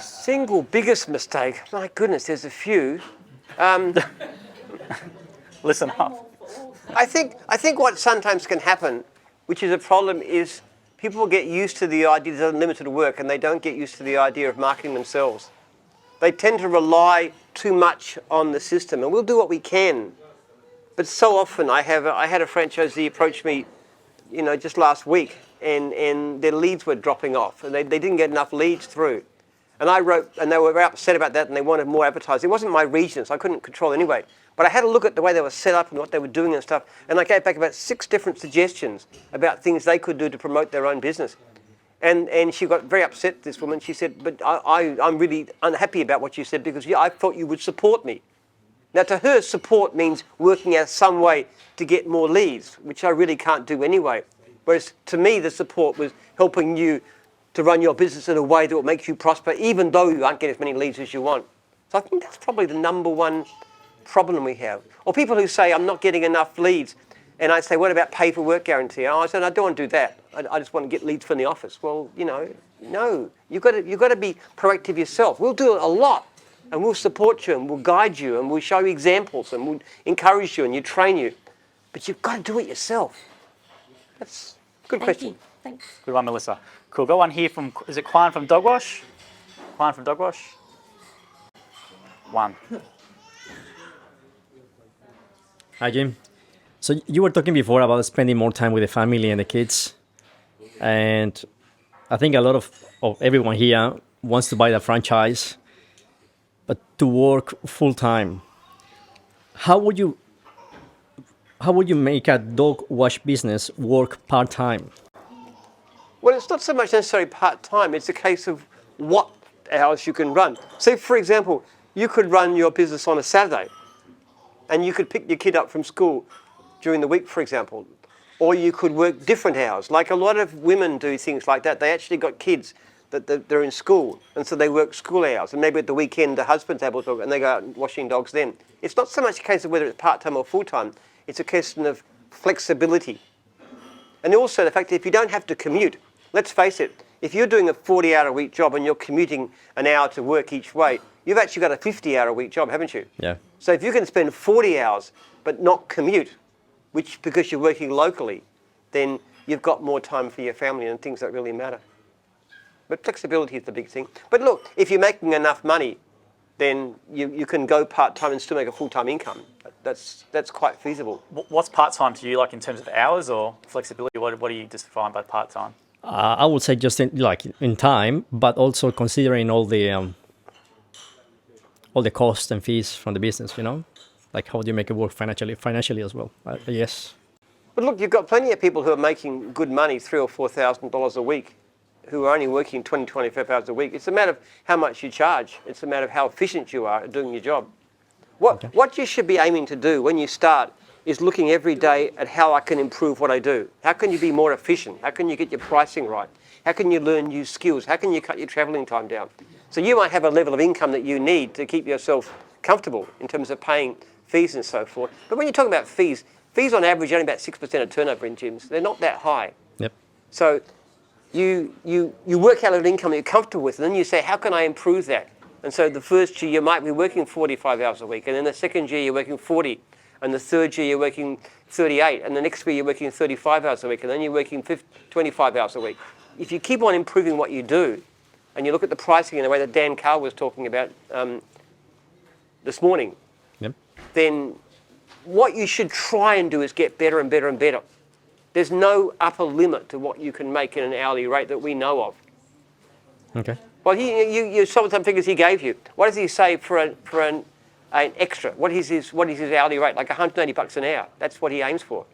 Single biggest mistake? My goodness, there's a few. Listen up. I think what sometimes can happen, which is a problem, is people get used to the idea there's unlimited work and they don't get used to the idea of marketing themselves. They tend to rely too much on the system, and we'll do what we can. But so often, I had a franchisee approach me, you know, just last week, and their leads were dropping off, and they didn't get enough leads through. And I wrote, and they were very upset about that, and they wanted more advertising. It wasn't my region, so I couldn't control anyway. But I had a look at the way they were set up and what they were doing and stuff, and I gave back about 6 different suggestions about things they could do to promote their own business. And she got very upset, this woman. She said, but I'm really unhappy about what you said because I thought you would support me. Now, to her, support means working out some way to get more leads, which I really can't do anyway. Whereas to me, the support was helping you to run your business in a way that will make you prosper, even though you aren't getting as many leads as you want. So I think that's probably the number one problem we have. Or people who say, I'm not getting enough leads. And I say, what about pay for work guarantee? Oh, I said, I don't want to do that. I just want to get leads from the office. Well, you know, no. You've got to be proactive yourself. We'll do a lot. And we'll support you and we'll guide you and we'll show you examples and we'll encourage you and you train you. But you've got to do it yourself. That's a good question. Thanks. Good one, Melissa. Cool. Got one here from, is it Quan from Dogwash? Quan from Dogwash? One. Hi, Jim. So you were talking before about spending more time with the family and the kids. And I think a lot of everyone here wants to buy the franchise, but to work full time. How would you make a dog wash business work part time? Well, it's not so much necessarily part-time. It's a case of what hours you can run. Say, for example, you could run your business on a Saturday and you could pick your kid up from school during the week, for example. Or you could work different hours. Like a lot of women do things like that. They actually got kids that they're in school, and so they work school hours. And maybe at the weekend, the husband's able to, and they go out washing dogs then. It's not so much a case of whether it's part-time or full-time. It's a question of flexibility. And also the fact that if you don't have to commute, let's face it, if you're doing a 40-hour-a-week job and you're commuting an hour to work each way, you've actually got a 50-hour-a-week job, haven't you? Yeah. So if you can spend 40 hours but not commute, which because you're working locally, then you've got more time for your family and things that really matter. But flexibility is the big thing. But look, if you're making enough money, then you can go part-time and still make a full-time income. That's quite feasible. What's part-time to you, like in terms of hours or flexibility? What do you define by part-time? I would say just in time, but also considering all the costs and fees from the business. Like how do you make it work financially as well? Yes. But look, you've got plenty of people who are making good money, $3,000 or $4,000 a week, who are only working 20, 25 hours a week. It's a matter of how much you charge. It's a matter of how efficient you are at doing your job. What you should be aiming to do when you start is looking every day at how I can improve what I do. How can you be more efficient? How can you get your pricing right? How can you learn new skills? How can you cut your travelling time down? So you might have a level of income that you need to keep yourself comfortable in terms of paying fees and so forth. But when you talk about fees on average are only about 6% of turnover in gyms. They're not that high. Yep. So you work out an income that you're comfortable with, and then you say, how can I improve that? And so the first year you might be working 45 hours a week, and then the second year you're working 40, and the third year you're working 38, and the next year you're working 35 hours a week, and then you're working 25 hours a week. If you keep on improving what you do, and you look at the pricing in the way that Dan Carr was talking about this morning, yep, then what you should try and do is get better and better and better. There's no upper limit to what you can make in an hourly rate that we know of. Okay. Well, you saw some figures he gave you. What does he say for an extra? What is his hourly rate? Like $180 an hour. That's what he aims for.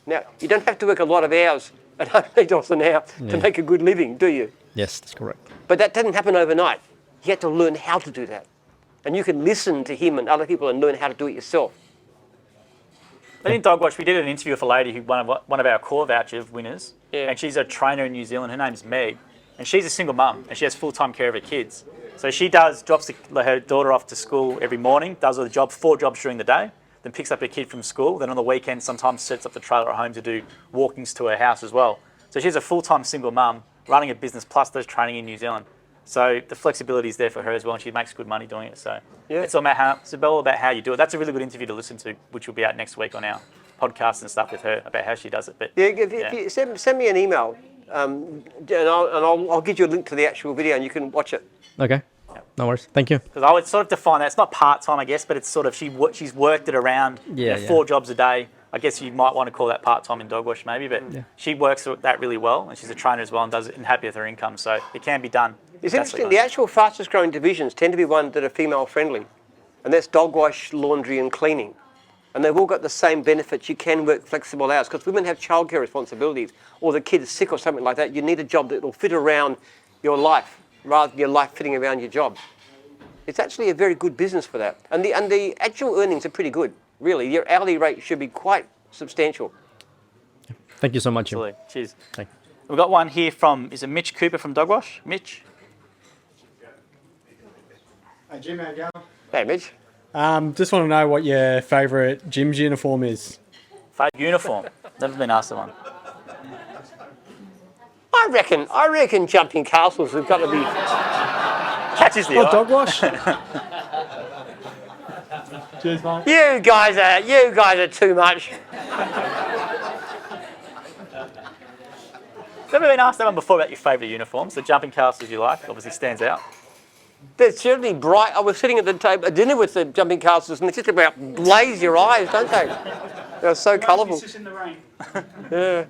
Now, you don't have to work a lot of hours at $180 an hour to make a good living, do you? Yes, that's correct. But that doesn't happen overnight. You have to learn how to do that. And you can listen to him and other people and learn how to do it yourself. But in Dogwatch, we did an interview with a lady who one of our core voucher winners, and she's a trainer in New Zealand. Her name's Meg, and she's a single mum, and she has full-time care of her kids. So she drops her daughter off to school every morning, does all the jobs, 4 jobs during the day, then picks up her kid from school. Then on the weekend, sometimes sets up the trailer at home to do walkings to her house as well. So she's a full-time single mum running a business plus does training in New Zealand. So the flexibility is there for her as well, and she makes good money doing it. So it's all about how you do it. That's a really good interview to listen to, which will be out next week on our podcast and stuff with her about how she does it. But if you send me an email, and I'll give you a link to the actual video, and you can watch it. Okay. No worries. Thank you. Because I would sort of define that. It's not part-time, I guess, but it's sort of she's worked it around 4 jobs a day. I guess you might want to call that part-time in Dogwash maybe, but she works that really well, and she's a trainer as well and does it and happy with her income. So it can be done. It's interesting. The actual fastest growing divisions tend to be ones that are female friendly, and that's dog wash, laundry and cleaning. And they've all got the same benefits. You can work flexible hours because women have childcare responsibilities, or the kid's sick or something like that. You need a job that will fit around your life rather than your life fitting around your job. It's actually a very good business for that. And the actual earnings are pretty good, really. Your hourly rate should be quite substantial. Thank you so much. Absolutely. Cheers. Thank you. We've got one here is it Mitch Cooper from Dogwash? Mitch? Hey, Jim, how you going? Hey, Mitch. Just want to know what your favourite gym's uniform is. Favourite uniform? Never been asked that one. I reckon jumping castles have got to be catches the eye. Dogwash. Cheers, mate. You guys are too much. Never been asked that one before about your favourite uniforms. The jumping castles you like obviously stands out. They're certainly bright. I was sitting at the table at dinner with the jumping castles, and they just about blaze your eyes, don't they? They're so colourful. In the rain. Yeah.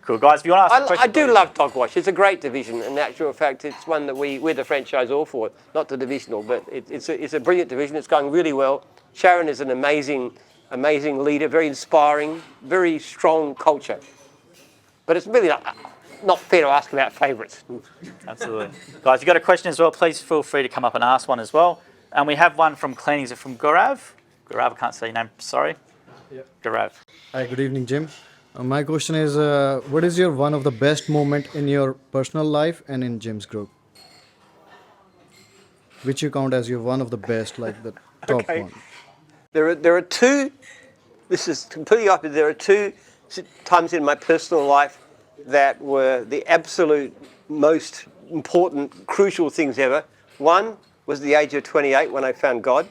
Cool, guys. If you want to ask a question, I do love Dogwash. It's a great division. In actual fact, it's one that we're the franchisor for, not the divisional, but it's a brilliant division. It's going really well. Sharon is an amazing leader, very inspiring, very strong culture. But it's really not fair to ask about favourites. Absolutely. Guys, if you've got a question as well, please feel free to come up and ask one as well. And we have one from cleaning. Is it from Gaurav? Gaurav, I can't say your name, sorry. Yep. Gaurav. Hi, good evening, Jim. My question is, what is your one of the best moment in your personal life and in Jim's group? Which you count as your one of the best, like the top one? There are two, this is completely opposite, there are two times in my personal life that were the absolute most important, crucial things ever. One was the age of 28 when I found God,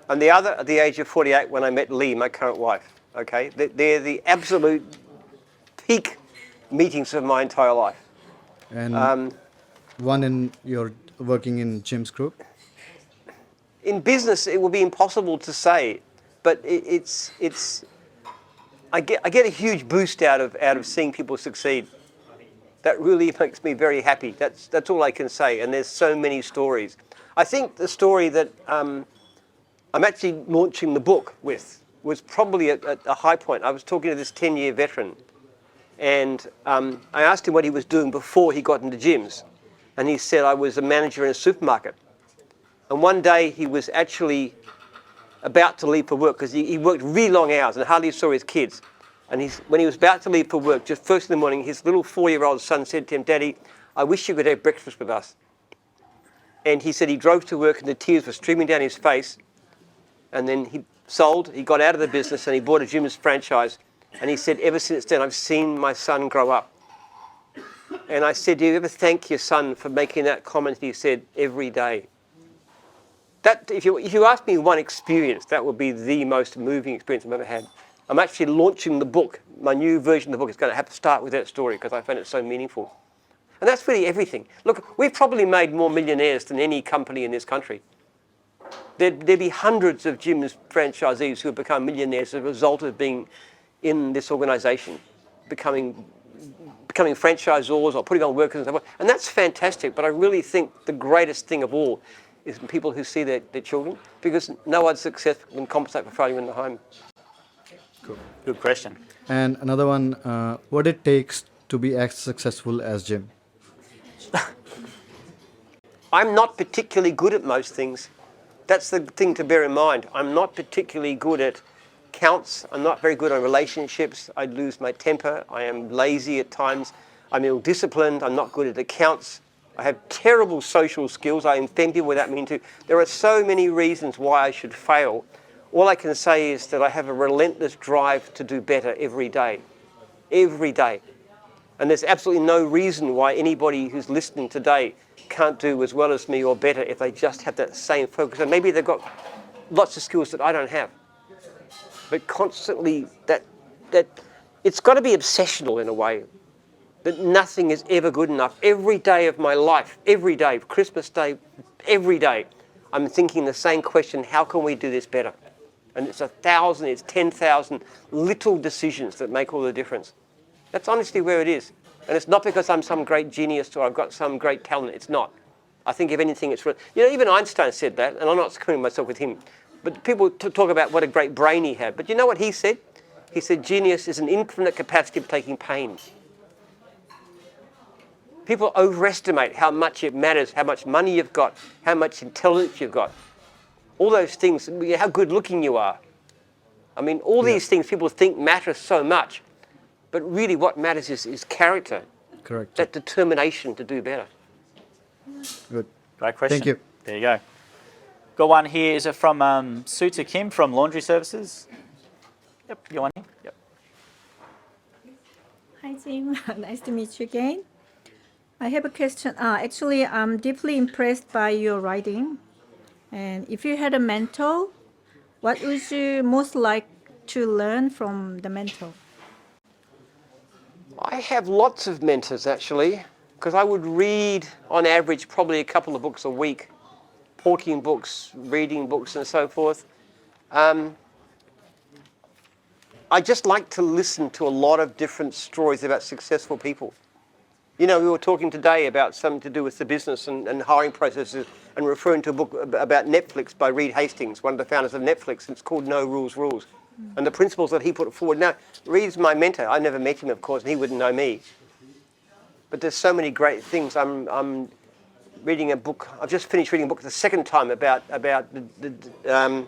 and the other at the age of 48 when I met Lee, my current wife. Okay, they're the absolute peak meetings of my entire life. and one in your working in Jim's group? In business, it will be impossible to say, but I get a huge boost out of seeing people succeed. That really makes me very happy. That's all I can say. And there's so many stories. I think the story that I'm actually launching the book with was probably at a high point. I was talking to this 10-year veteran, and I asked him what he was doing before he got into gyms. And he said, I was a manager in a supermarket. And one day he was actually about to leave for work because he worked really long hours and hardly saw his kids. And when he was about to leave for work, just first in the morning, his little 4-year-old son said to him, Daddy, I wish you could have breakfast with us. And he said he drove to work and the tears were streaming down his face. And then he got out of the business and he bought a Jim's franchise. And he said, ever since then, I've seen my son grow up. And I said, do you ever thank your son for making that comment? He said, every day. That, if you ask me one experience, that would be the most moving experience I've ever had. I'm actually launching the book. My new version of the book is going to have to start with that story because I found it so meaningful. And that's really everything. Look, we've probably made more millionaires than any company in this country. There'd be hundreds of Jim's franchisees who have become millionaires as a result of being in this organisation, becoming franchisors or putting on workers and so forth. And that's fantastic. But I really think the greatest thing of all is people who see their children, because no one's successful can compensate for failure in the home. Cool. Good question. And another one, what it takes to be as successful as Jim? I'm not particularly good at most things. That's the thing to bear in mind. I'm not particularly good at counts. I'm not very good on relationships. I lose my temper. I am lazy at times. I'm ill-disciplined. I'm not good at accounts. I have terrible social skills. I offend people without meaning to. There are so many reasons why I should fail. All I can say is that I have a relentless drive to do better every day. Every day. And there's absolutely no reason why anybody who's listening today can't do as well as me or better if they just have that same focus. And maybe they've got lots of skills that I don't have. But constantly, that it's got to be obsessional in a way. That nothing is ever good enough. Every day of my life, every day, Christmas Day, every day, I'm thinking the same question, how can we do this better? And it's 1,000, it's 10,000 little decisions that make all the difference. That's honestly where it is. And it's not because I'm some great genius or I've got some great talent. It's not. I think if anything, it's real. You know, even Einstein said that, and I'm not comparing myself with him. But people talk about what a great brain he had. But you know what he said? He said, genius is an infinite capacity of taking pain. People overestimate how much it matters, how much money you've got, how much intelligence you've got. All those things, how good looking you are. I mean, all these things people think matter so much. But really what matters is character. Correct. That determination to do better. Good. Great question. Thank you. There you go. Got one here. Is it from Suta Kim from Laundry Services? Yep, you want him? Yep. Hi, Jim. Nice to meet you again. I have a question. Actually, I'm deeply impressed by your writing. And if you had a mentor, what would you most like to learn from the mentor? I have lots of mentors, actually, because I would read, on average, probably a couple of books a week, talking books, reading books, and so forth. I just like to listen to a lot of different stories about successful people. You know, we were talking today about something to do with the business and hiring processes and referring to a book about Netflix by Reed Hastings, one of the founders of Netflix. It's called No Rules Rules. And the principles that he put forward. Now, Reed's my mentor. I never met him, of course, and he wouldn't know me. But there's so many great things. I'm reading a book. I've just finished reading a book the second time about the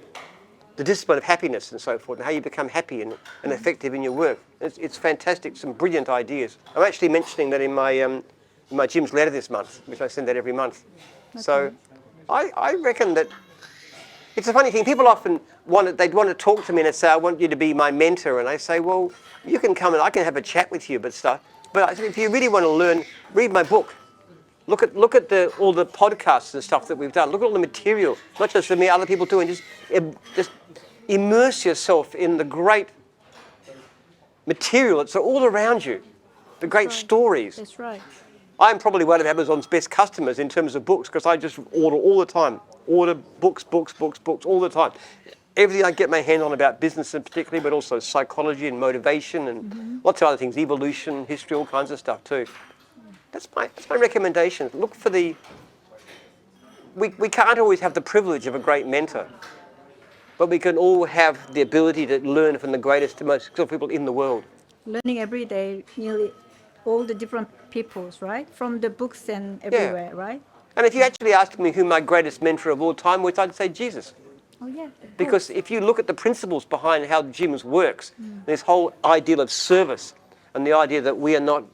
discipline of happiness and so forth, and how you become happy and effective in your work. It's fantastic. Some brilliant ideas. I'm actually mentioning that in my Jim's letter this month, which I send that every month. Okay. So I reckon that it's a funny thing. People often they'd want to talk to me and say, I want you to be my mentor. And I say, well, you can come and I can have a chat with you, but if you really want to learn, read my book. Look at all the podcasts and stuff that we've done. Look at all the material, not just for me, other people too, and just immerse yourself in the great material that's all around you, the great stories. That's right. I'm probably one of Amazon's best customers in terms of books because I just order all the time. Order books all the time. Everything I get my hand on about business in particularly, but also psychology and motivation and lots of other things, evolution, history, all kinds of stuff too. That's my recommendation. Look for the... We can't always have the privilege of a great mentor, but we can all have the ability to learn from the greatest and most skillful people in the world. Learning every day, nearly all the different peoples, right? From the books and everywhere, right? And if you actually asked me who my greatest mentor of all time was, I'd say Jesus. Oh, yeah. Because if you look at the principles behind how gyms works, this whole ideal of service and the idea that we are not,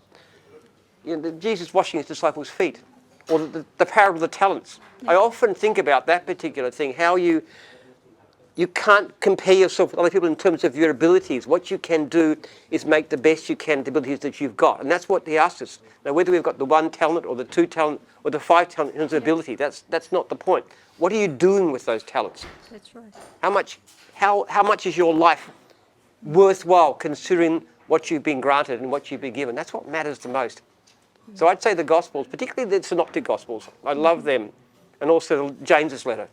Jesus washing his disciples' feet, or the parable of the talents. I often think about that particular thing, how you can't compare yourself with other people in terms of your abilities. What you can do is make the best you can, the abilities that you've got. And that's what he asks us. Now, whether we've got the 1 talent or the 2 talent or the 5 talent in terms of ability, that's not the point. What are you doing with those talents? That's right. How much is your life worthwhile considering what you've been granted and what you've been given? That's what matters the most. So I'd say the Gospels, particularly the Synoptic Gospels, I love them. And also James's letter.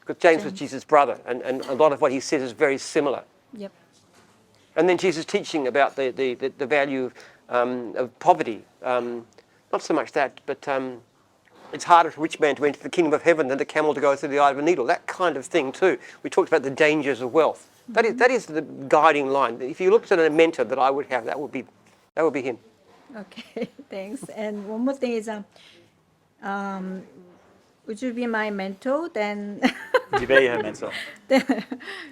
Because James was Jesus' brother, and a lot of what he says is very similar. Yep. And then Jesus teaching about the value of poverty. Not so much that, but it's harder for a rich man to enter the kingdom of heaven than the camel to go through the eye of a needle. That kind of thing too. We talked about the dangers of wealth. That is the guiding line. If you looked at a mentor that I would have, that would be him. Okay, thanks. And one more thing is, would you be my mentor? Then Would you be her mentor?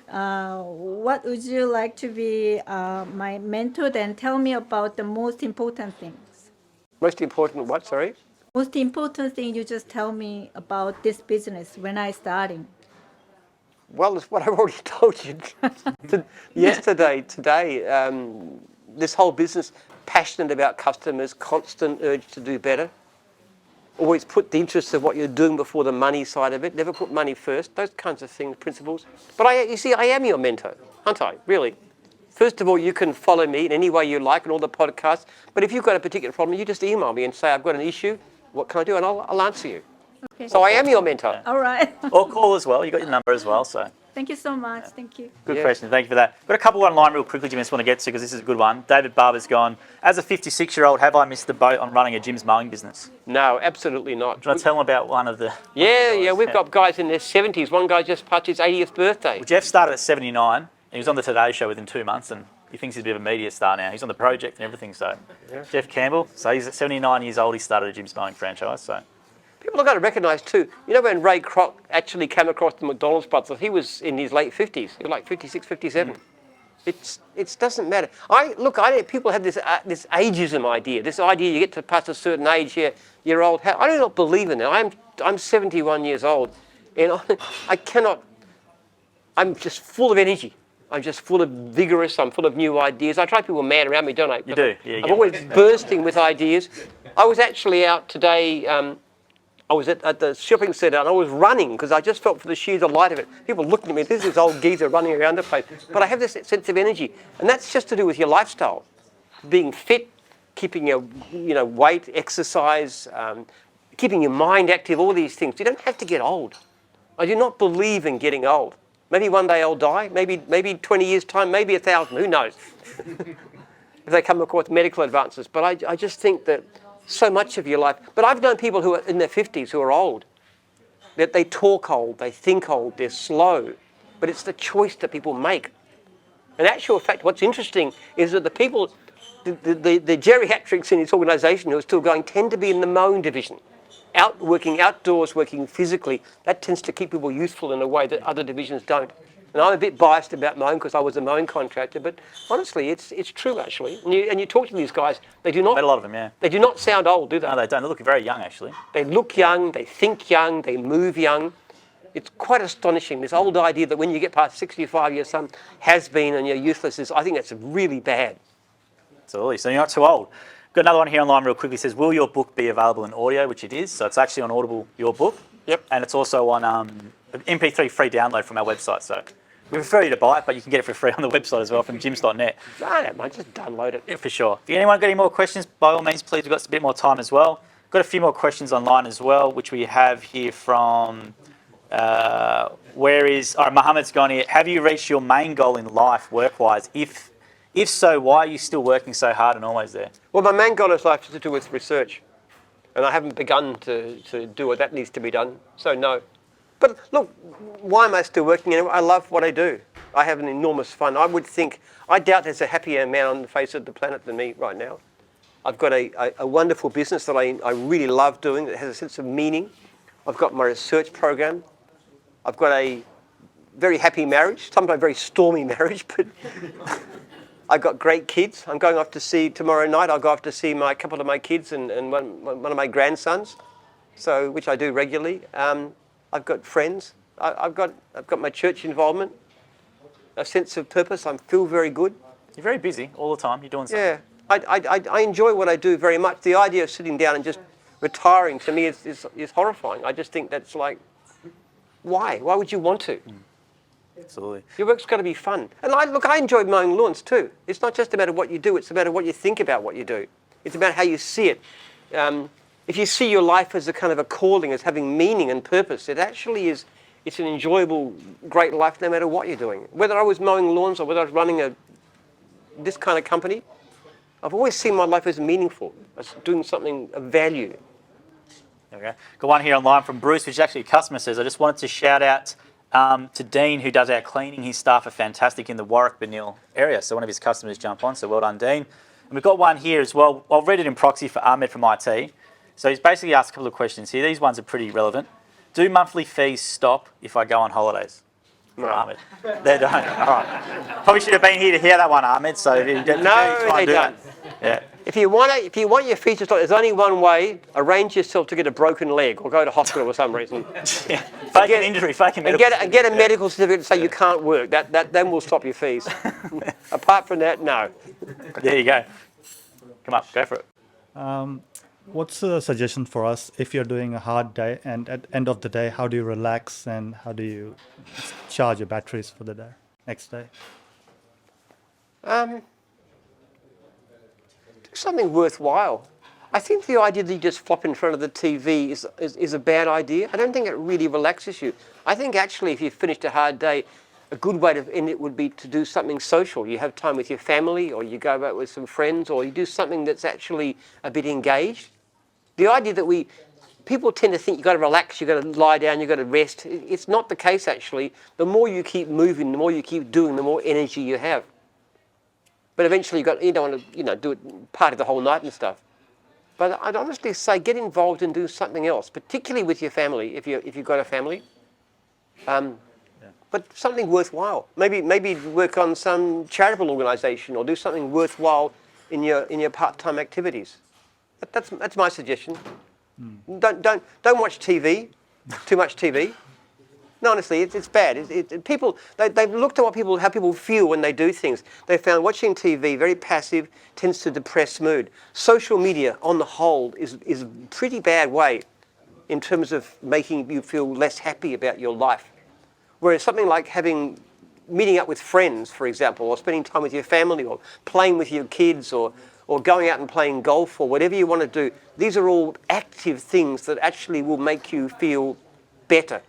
What would you like to be my mentor? Then tell me about the most important things. Most important what, sorry? Most important thing you just tell me about this business when I starting. Well, it's what I've already told you yesterday, today. This whole business, passionate about customers, constant urge to do better. Always put the interests of what you're doing before the money side of it. Never put money first. Those kinds of things, principles. But you see, I am your mentor, aren't I? Really. First of all, you can follow me in any way you like and all the podcasts. But if you've got a particular problem, you just email me and say, I've got an issue. What can I do? And I'll answer you. Okay. So I am your mentor. All right. Or call as well. You got your number as well, so. Thank you so much. Thank you. Good question. Thank you for that. Got a couple online real quickly, Jim, I just want to get to because this is a good one. David Barber's gone, as a 56-year-old, have I missed the boat on running a Jim's mowing business? No, absolutely not. Do you want to tell them about one of the... Yeah, we've got guys in their 70s. One guy just passed his 80th birthday. Well, Jeff started at 79. He was on the Today Show within 2 months, and he thinks he's a bit of a media star now. He's on the project and everything, so... Yeah. Jeff Campbell, so he's at 79 years old, he started a Jim's mowing franchise, so... People have got to recognise too, you know when Ray Kroc actually came across the McDonald's brothers, he was in his late 50s. He was like 56, 57. It doesn't matter. People have this ageism idea, this idea you get to past a certain age, you're old. I do not believe in it. I'm 71 years old, and I'm just full of energy. I'm just full of vigorous, I'm full of new ideas. I try people mad around me, don't I? You do, yeah. I'm always bursting with ideas. I was actually out today, I was at the shopping centre and I was running because I just felt for the sheer delight of it. People looking at me, this is this old geezer running around the place. But I have this sense of energy. And that's just to do with your lifestyle. Being fit, keeping your weight, exercise, keeping your mind active, all these things. You don't have to get old. I do not believe in getting old. Maybe one day I'll die, maybe 20 years' time, maybe 1,000, who knows? If they come across medical advances. But I just think that so much of your life. But I've known people who are in their 50s who are old. That they talk old, they think old, they're slow. But it's the choice that people make. In actual fact, what's interesting is that the people, the geriatrics in this organisation who are still going tend to be in the mowing division. Working outdoors, working physically. That tends to keep people youthful in a way that other divisions don't. And I'm a bit biased about mowing because I was a mowing contractor, but honestly, it's true actually. And you talk to these guys, they do not. Met a lot of them, yeah. They do not sound old, do they? No, they don't. They look very young, actually. They look young. They think young. They move young. It's quite astonishing. This old idea that when you get past 65, you're some has-been and you're useless. I think that's really bad. Absolutely. So you're not too old. Got another one here online real quickly. It says, will your book be available in audio? Which it is. So it's actually on Audible, your book. Yep. And it's also on MP3 free download from our website. So We prefer you to buy it, but you can get it for free on the website as well from gyms.net. I don't mind, just download it. Yeah, for sure. If anyone got any more questions, by all means, please, we've got a bit more time as well. Got a few more questions online as well, which we have here from, Mohammed's gone here. Have you reached your main goal in life, work-wise? If so, why are you still working so hard and always there? Well, my main goal in life is to do with research. And I haven't begun to do what that needs to be done, so no. But look, why am I still working anyway? I love what I do. I have an enormous fun. I doubt there's a happier man on the face of the planet than me right now. I've got a wonderful business that I really love doing that has a sense of meaning. I've got my research program. I've got a very happy marriage, sometimes a very stormy marriage, but I've got great kids. I'm going off to see, tomorrow night, I'll go off to see a couple of my kids and one of my grandsons, which I do regularly. I've got friends. I've got my church involvement, a sense of purpose. I feel very good. You're very busy all the time. You're doing something. Yeah, I enjoy what I do very much. The idea of sitting down and just retiring to me is horrifying. I just think that's like, why? Why would you want to? Absolutely. Your work's got to be fun. And I enjoy mowing lawns too. It's not just about what you do, it's about what you think about what you do. It's about how you see it. If you see your life as a kind of a calling, as having meaning and purpose, it actually is, it's an enjoyable, great life no matter what you're doing. Whether I was mowing lawns or whether I was running this kind of company, I've always seen my life as meaningful, as doing something of value. There we go. Got one here online from Bruce, which is actually a customer, says, I just wanted to shout out to Dean, who does our cleaning. His staff are fantastic in the Warwick-Benil area. So one of his customers jumped on, so well done, Dean. And we've got one here as well. I'll read it in proxy for Ahmed from IT. So he's basically asked a couple of questions here. These ones are pretty relevant. Do monthly fees stop if I go on holidays? No. Ahmed. They don't. All right. Probably should have been here to hear that one, Ahmed. So if you don't, No, they don't. Yeah. If you want your fees to stop, there's only one way. Arrange yourself to get a broken leg or go to hospital for some reason. Yeah. Fake an injury, fake a medical and get a medical certificate to say you can't work. That then will stop your fees. Apart from that, no. There you go. Come up, go for it. What's a suggestion for us if you're doing a hard day and at the end of the day, how do you relax and how do you charge your batteries for the day, next day? Do something worthwhile. I think the idea that you just flop in front of the TV is a bad idea. I don't think it really relaxes you. I think actually if you finished a hard day, a good way to end it would be to do something social. You have time with your family, or you go out with some friends, or you do something that's actually a bit engaged. The idea that people tend to think you've got to relax, you've got to lie down, you've got to rest. It's not the case actually. The more you keep moving, the more you keep doing, the more energy you have. But eventually you don't want to do it party the whole night and stuff. But I'd honestly say get involved and do something else, particularly with your family if you've got a family. But something worthwhile. Maybe work on some charitable organisation or do something worthwhile in your part-time activities. That's my suggestion. Don't watch TV, too much TV. No, honestly, it's bad. They've looked at how people feel when they do things. They found watching TV very passive tends to depress mood. Social media, on the whole, is a pretty bad way in terms of making you feel less happy about your life. Whereas something like meeting up with friends, for example, or spending time with your family, or playing with your kids, or going out and playing golf, or whatever you want to do, these are all active things that actually will make you feel better.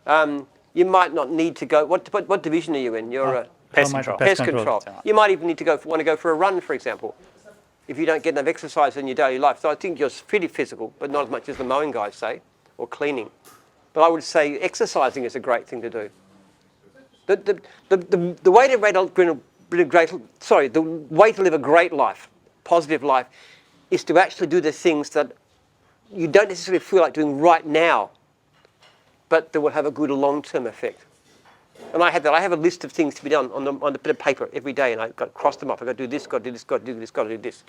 You might not need to go. What division are you in? You're pest control. Pest control. You might even need to want to go for a run, for example, if you don't get enough exercise in your daily life. So I think you're pretty physical, but not as much as the mowing guys say, or cleaning. But I would say exercising is a great thing to do. The way to live a great life, positive life, is to actually do the things that you don't necessarily feel like doing right now, but that will have a good long-term effect. And I have that. I have a list of things to be done on a bit of paper every day, and I've got to cross them off. I've got to do this, got to do this, got to do this, got to do this.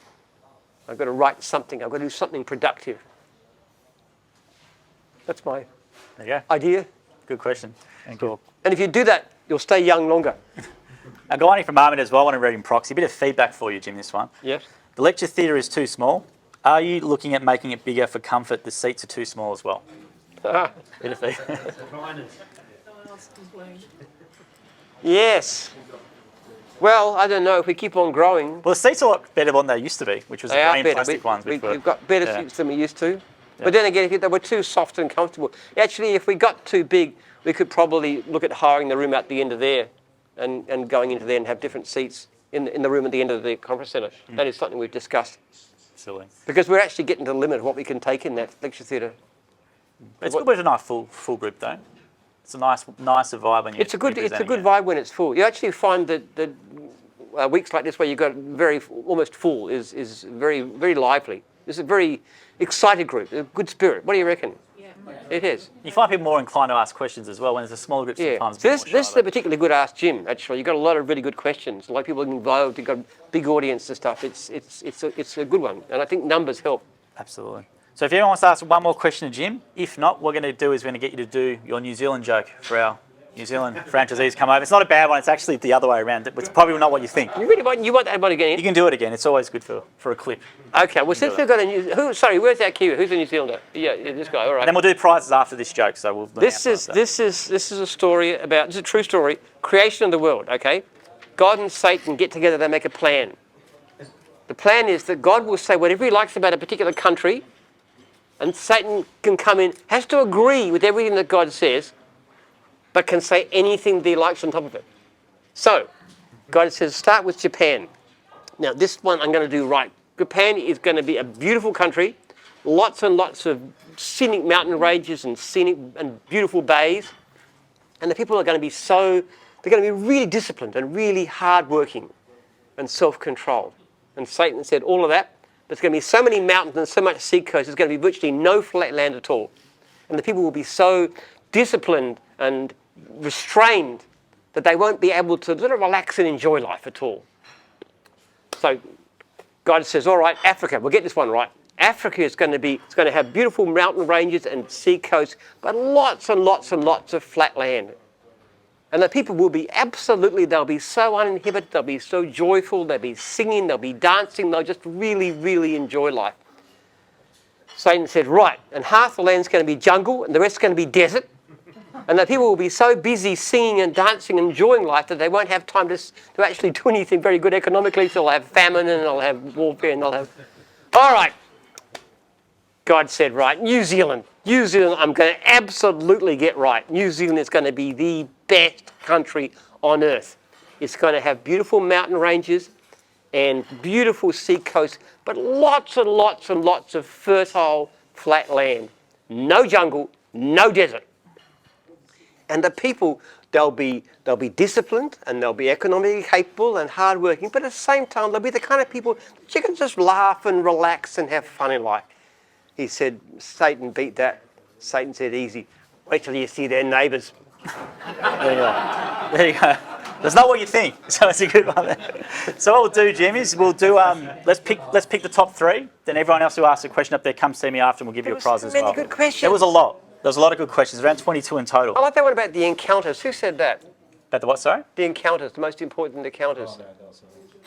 I've got to write something. I've got to do something productive. That's my idea. Good question. Thank you. And if you do that, you'll stay young longer. I've got one here from Ahmed as well. I want to read in proxy. A bit of feedback for you, Jim, this one. Yes. The lecture theatre is too small. Are you looking at making it bigger for comfort? The seats are too small as well. Bit of feedback. Yes. Well, I don't know if we keep on growing. Well, the seats are a lot better than they used to be, which was They the are green better. plastic ones. Which were, We've got better yeah. seats than we used to. But then again, if they were too soft and comfortable. Actually, if we got too big, we could probably look at hiring the room at the end of there and going into there and have different seats in the room at the end of the conference centre. That is something we've discussed. Silly. Because we're actually getting to the limit of what we can take in that lecture theatre. It's good with a nice full group though. It's a nicer vibe when you. It's a good vibe when it's full. You actually find that weeks like this where you've got almost full is very, very lively. It's a very excited group, a good spirit. What do you reckon? Yeah. It is. You find people more inclined to ask questions as well when it's a smaller group. Yeah. Sometimes. So this is a particularly good Ask Jim. Actually, you've got a lot of really good questions. A lot of people involved. You've got a big audience and stuff. It's a good one, and I think numbers help. Absolutely. So if anyone wants to ask one more question to Jim, if not, what we're going to do is we're going to get you to do your New Zealand joke for our New Zealand franchisees come over. It's not a bad one. It's actually the other way around. It's probably not what you think. You really want that one again? You can do it again. It's always good for a clip. Okay. Well, since we've got sorry, where's that Kiwi? Who's a New Zealander? Yeah, this guy. All right. And then we'll do prizes after this joke. So we'll. This is a story about. This is a true story. Creation of the world. Okay. God and Satan get together. They make a plan. The plan is that God will say whatever He likes about a particular country, and Satan can come in, has to agree with everything that God says, but can say anything that he likes on top of it. So, God says, start with Japan. Now, this one I'm going to do right. Japan is going to be a beautiful country, lots and lots of scenic mountain ranges and scenic and beautiful bays, and the people are going to be they're going to be really disciplined and really hardworking and self-controlled. And Satan said all of that. There's going to be so many mountains and so much sea coast, there's going to be virtually no flat land at all. And the people will be so disciplined and restrained that they won't be able to sort of relax and enjoy life at all. So God says, all right, Africa, we'll get this one right. Africa is going to have beautiful mountain ranges and sea coasts, but lots and lots and lots of flat land. And the people will be they'll be so uninhibited, they'll be so joyful, they'll be singing, they'll be dancing, they'll just really, really enjoy life. Satan said, right, and half the land's going to be jungle and the rest's going to be desert. And the people will be so busy singing and dancing and enjoying life that they won't have time to actually do anything very good economically. So they'll have famine and they'll have warfare and they'll have... All right. God said, right, New Zealand, I'm going to absolutely get right. New Zealand is going to be the best country on earth. It's going to have beautiful mountain ranges and beautiful sea coasts, but lots and lots and lots of fertile flat land. No jungle, no desert. And the people, they'll be disciplined and they'll be economically capable and hardworking, but at the same time, they'll be the kind of people that you can just laugh and relax and have fun in life. He said, Satan beat that. Satan said, easy. Wait till you see their neighbours. There you go. There you go. That's not what you think, so it's a good one. So what we'll do, Jim, is we'll do let's pick the top three. Then everyone else who asks a question up there, come see me after, and we'll give you a prize as well. Many good questions. There was a lot. There was a lot of good questions, around 22 in total. I like that one about the encounters. Who said that? About the what, sorry? The encounters, the most important encounters.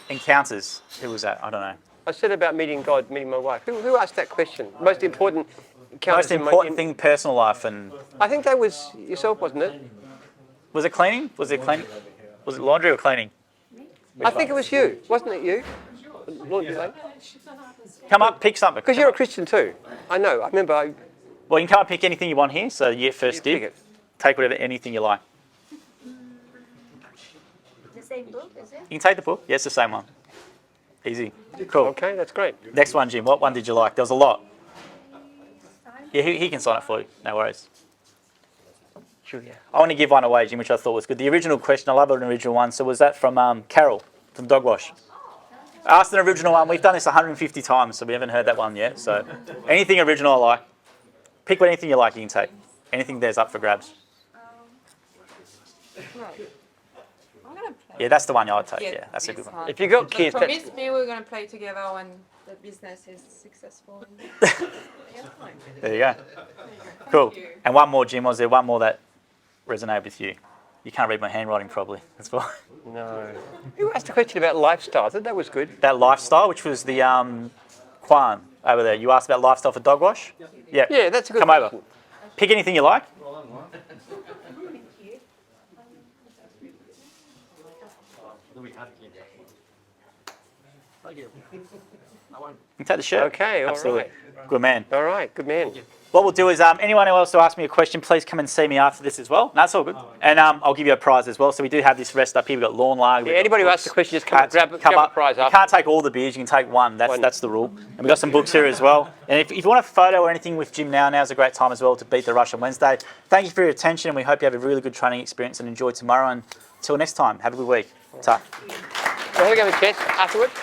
Encounters. Who was that? I don't know. I said about meeting God, meeting my wife. Who asked that question? Most important encounters. Most important thing in personal life, and I think that was yourself, wasn't it? Was it cleaning? Was it cleaning? Was it laundry or cleaning? I think it was you. Wasn't it you? Come up, pick something. Because you're a Christian too. I know. I remember. Well, you can come up, pick anything you want here. So you first did. Take whatever, anything you like. The same book, is it? You can take the book. Yeah, it's the same one. Easy. Cool. Okay, that's great. Next one, Jim. What one did you like? There was a lot. Yeah, he can sign it for you. No worries. Julia. I want to give one away, Jim, which I thought was good. The original question, I love an original one. So was that from Carol, from Dogwash? I asked an original one. We've done this 150 times, so we haven't heard that one yet. So anything original I like. Pick anything you like, you can take. Anything there's up for grabs. Yeah, that's the one I'd take. Yeah, that's a good one. If you got kids, promise me we're going to play together when the business is successful. There you go. Cool. And one more, Jim. Was there one more that resonated with you? You can't read my handwriting probably. That's why. No. Who asked a question about lifestyle? I thought that was good. That lifestyle, which was the Kwan over there. You asked about lifestyle for Dogwash? Yeah. Yeah, that's a good Come question. over. Pick anything you like. You can take the shirt. Okay, all Absolutely. right. Good man. All right, good man. What we'll do is, anyone who wants to ask me a question, please come and see me after this as well. That's all good. And I'll give you a prize as well. So we do have this rest up here. We've got lawn lard. Yeah, anybody who asks a question, just come up, grab a prize You up. can't take all the beers. You can take one. That's the rule. And we've got some books here as well. And if you want a photo or anything with Jim now's a great time as well to beat the rush on Wednesday. Thank you for your attention, and we hope you have a really good training experience and enjoy tomorrow. And until next time, have a good week. Ta. We're going to have a chance afterwards.